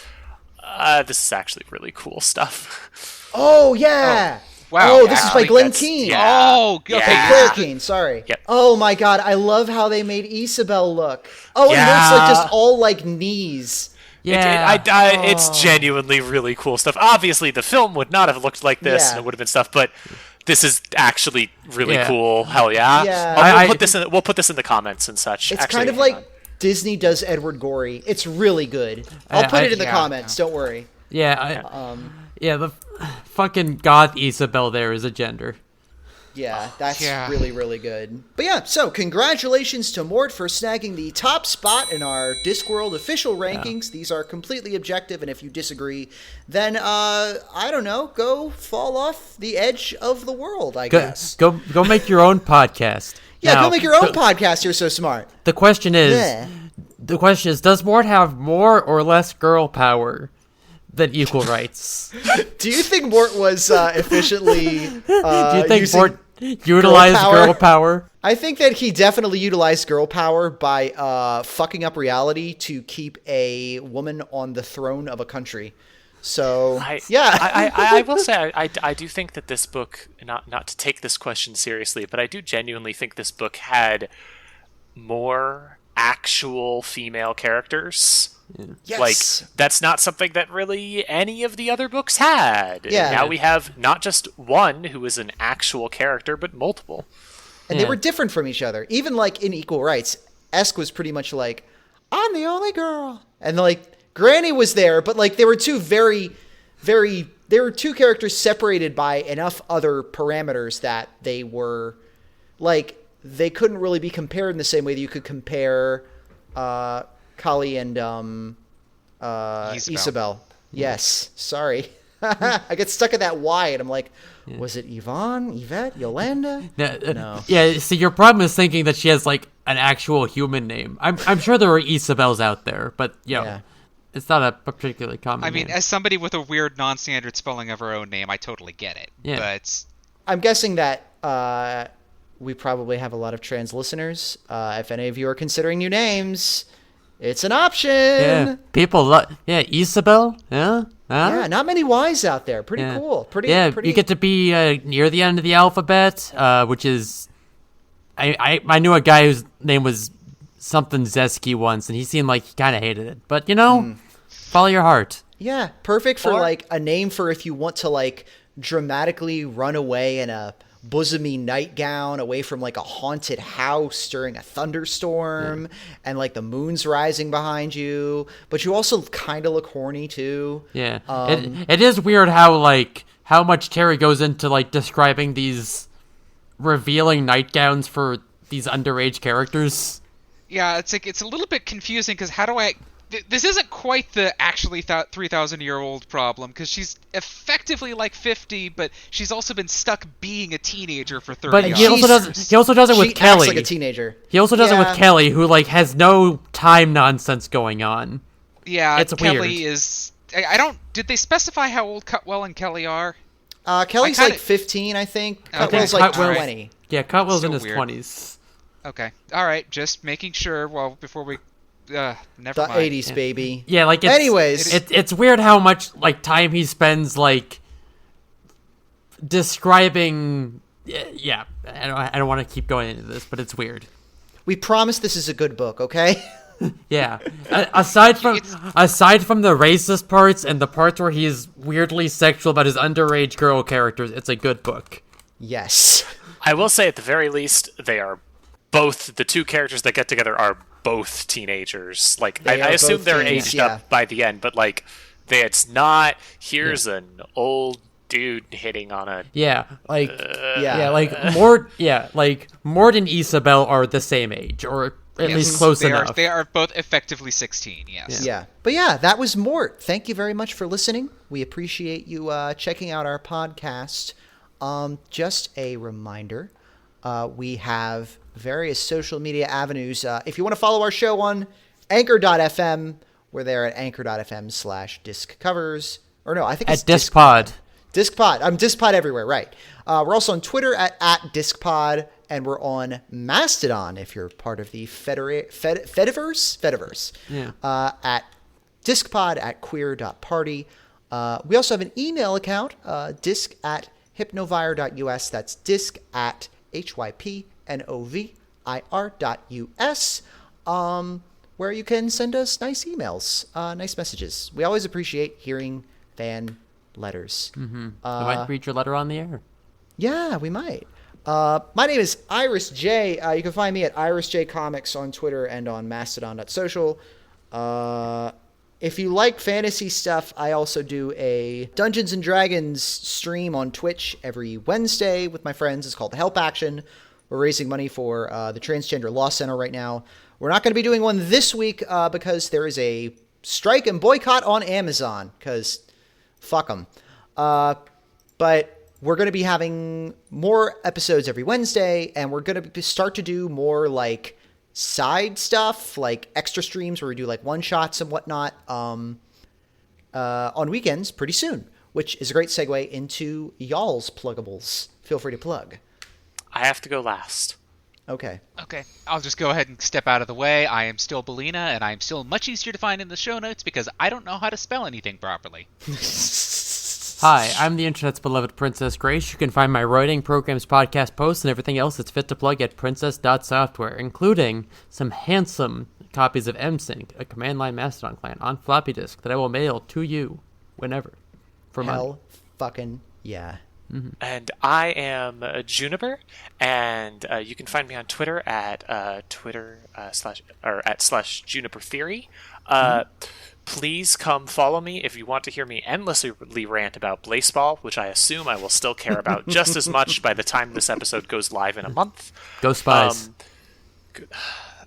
this is actually really cool stuff. Oh yeah. Wow. Oh, this is by Glenn Keane. Yeah. Oh, okay. Claire Keane, sorry. Yep. Oh my god, I love how they made Isabel look. Oh, and it looks like just all like knees. Yeah. It's genuinely really cool stuff. Obviously, the film would not have looked like this, and it would have been stuff, but this is actually really cool. Hell yeah! Yeah. We'll put this in the comments and such. It's kind of like Disney does Edward Gorey. It's really good. I'll put it in the comments. Don't worry. Yeah. The fucking goth Isabel there is a gender. Yeah, that's really, really good. But yeah, so congratulations to Mort for snagging the top spot in our Discworld official rankings. Yeah. These are completely objective, and if you disagree, then, I don't know, go fall off the edge of the world, I guess. Go make your own podcast. Yeah, go make your own podcast, you're so smart. The question is, does Mort have more or less girl power than Equal Rites? Do you think Mort was efficiently do you think Mort utilized girl power? I think that he definitely utilized girl power by fucking up reality to keep a woman on the throne of a country. So, I will say I do think that this book, not to take this question seriously, but I do genuinely think this book had more actual female characters. Yes. Like, that's not something that really any of the other books had. Yeah. Now we have not just one who is an actual character, but multiple. And they were different from each other. Even, like, in Equal Rites, Esk was pretty much like, I'm the only girl. And, like, Granny was there, but, like, they were two they were two characters separated by enough other parameters that they were, like, they couldn't really be compared in the same way that you could compare Kali and Isabel. Yes, sorry. I get stuck at that Y, and I'm like, was it Yvonne, Yvette, Yolanda? No. Yeah, see, your problem is thinking that she has, like, an actual human name. I'm sure there are Isabels out there, but, it's not a particularly common name. As somebody with a weird non-standard spelling of her own name, I totally get it. Yeah. But I'm guessing that we probably have a lot of trans listeners. If any of you are considering new names, it's an option. Yeah, people Isabel. Yeah. Huh? Yeah, not many Y's out there. Pretty cool. Pretty. You get to be near the end of the alphabet, which is, I knew a guy whose name was something Zesky once, and he seemed like he kind of hated it. But follow your heart. Yeah, perfect for like a name for if you want to like dramatically run away in a bosomy nightgown away from like a haunted house during a thunderstorm and like the moon's rising behind you, but you also kind of look horny too. Yeah. It is weird how much Terry goes into like describing these revealing nightgowns for these underage characters. Yeah, it's like it's a little bit confusing because how do I this isn't quite the actually 3,000-year-old problem, because she's effectively like 50, but she's also been stuck being a teenager for 30 But years. he also does it with She Kelly. acts like a teenager. He also does it Yeah. with Kelly, who like has no time nonsense going on. Yeah, It's Kelly weird. is... I don't... Did they specify how old Cutwell and Kelly are? Kelly's I kinda- like 15, I think. Okay. Cutwell's like Cutwell's- 20. Yeah, Cutwell's Still in his weird. 20s. Okay. All right, just making sure, before we... never The mind. 80s, baby. Yeah, like it's, Anyways. it's weird how much like time he spends like describing. Yeah, I don't want to keep going into this, but it's weird. We promise this is a good book, okay? Yeah, aside from the racist parts and the parts where he's weirdly sexual about his underage girl characters, it's a good book. Yes. I will say, at the very least, they are both the two characters that get together are both teenagers. Like They I are assume both they're teens, aged yeah. up by the end, but like it's not. Here's an old dude hitting on a. Yeah, like Yeah. like Mort. Yeah, like Mort and Isabel are the same age, or at least close enough. They are both effectively 16, yes. Yeah. But yeah, that was Mort. Thank you very much for listening. We appreciate you checking out our podcast. Just a reminder, we have various social media avenues. If you want to follow our show on anchor.fm, we're there at anchor.fm/disc-covers. Or no, I think it's At Discpod. Discpod. I'm Discpod everywhere, right. We're also on Twitter at Discpod, and we're on Mastodon if you're part of the Fediverse? Yeah. At Discpod at queer.party. We also have an email account, disc@hypnovire.us. That's disc@hypnovir.us, where you can send us nice emails, nice messages. We always appreciate hearing fan letters. We might read your letter on the air. Yeah, we might. My name is Iris J. You can find me at Iris J Comics on Twitter and on Mastodon.social. If you like fantasy stuff, I also do a Dungeons and Dragons stream on Twitch every Wednesday with my friends. It's called The Help Action. We're raising money for the Transgender Law Center right now. We're not going to be doing one this week because there is a strike and boycott on Amazon, because fuck them. But we're going to be having more episodes every Wednesday, and we're going to start to do more like side stuff, like extra streams where we do like one-shots and whatnot on weekends pretty soon, which is a great segue into y'all's pluggables. Feel free to plug. I have to go last. Okay. Okay, I'll just go ahead and step out of the way. I am still BALINA, and I am still much easier to find in the show notes because I don't know how to spell anything properly. Hi, I'm the internet's beloved Princess Grace. You can find my writing, programs, podcast posts, and everything else that's fit to plug at princess.software, including some handsome copies of MSync, a command line Mastodon client on floppy disk that I will mail to you whenever for money. Hell fucking yeah. And I am Juniper, and you can find me on Twitter at // Juniper Theory. Please come follow me if you want to hear me endlessly rant about Blaseball, which I assume I will still care about just as much by the time this episode goes live in a month. Go Spies.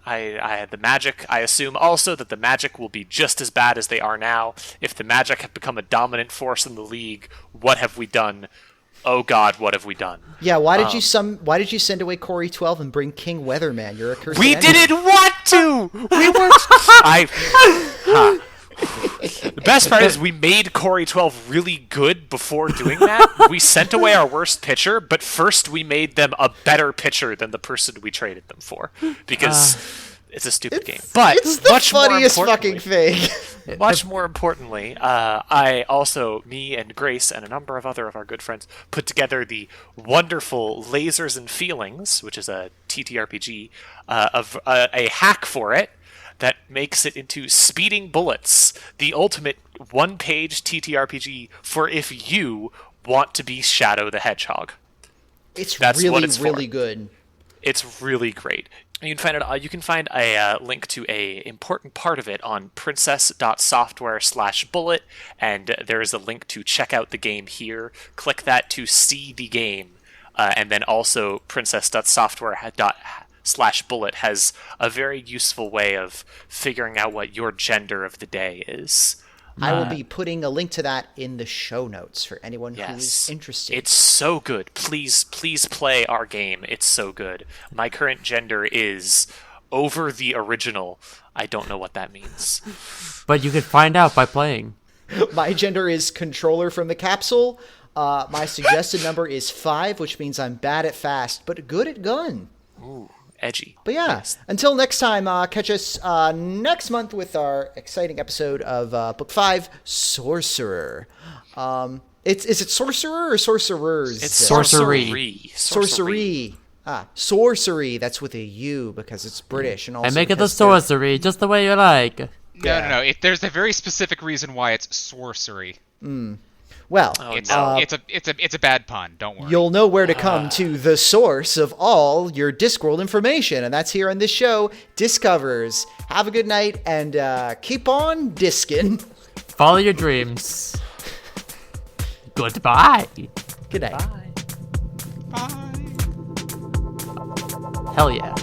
I had the Magic. I assume also that the Magic will be just as bad as they are now. If the Magic have become a dominant force in the league, what have we done? Oh God, what have we done? Yeah, why did you send away Corey 12 and bring King Weatherman? You're a cursed We enemy. didn't want to. We weren't. The best part is we made Corey 12 really good before doing that. We sent away our worst pitcher, but first we made them a better pitcher than the person we traded them for because it's a stupid game. But It's the much more funniest importantly- fucking thing. Much more importantly, me and Grace and a number of our good friends put together the wonderful Lasers and Feelings, which is a TTRPG, of a hack for it that makes it into Speeding Bullets, the ultimate one-page TTRPG for if you want to be Shadow the Hedgehog. It's That's really, what it's for. really good. It's really great. You can find a link to a important part of it on princess.software/bullet, and there is a link to check out the game here. Click that to see the game, and then also princess.software /bullet has a very useful way of figuring out what your gender of the day is. I will be putting a link to that in the show notes for anyone who is interested. It's so good. Please play our game. It's so good. My current gender is over the original. I don't know what that means. But you could find out by playing. My gender is controller from the capsule. My suggested number is 5, which means I'm bad at fast, but good at gun. Ooh, edgy. But yeah, Yes. until next time, catch us next month with our exciting episode of Book 5, Sorcerer. Is it sorcerer or sorcerers? It's Sorcery. Sorcery. Sorcery. That's with a U because it's British. And also And make it the because they're- sorcery, just the way you like. No. There's a very specific reason why it's sorcery. Well, Oh, It's no. it's a bad pun. Don't worry. you'll know where to come to the source of all your Discworld information, and that's here on this show, Discovers. Have a good night, and keep on disking. Follow your dreams. Goodbye. Good night. Bye. Bye. Hell yeah.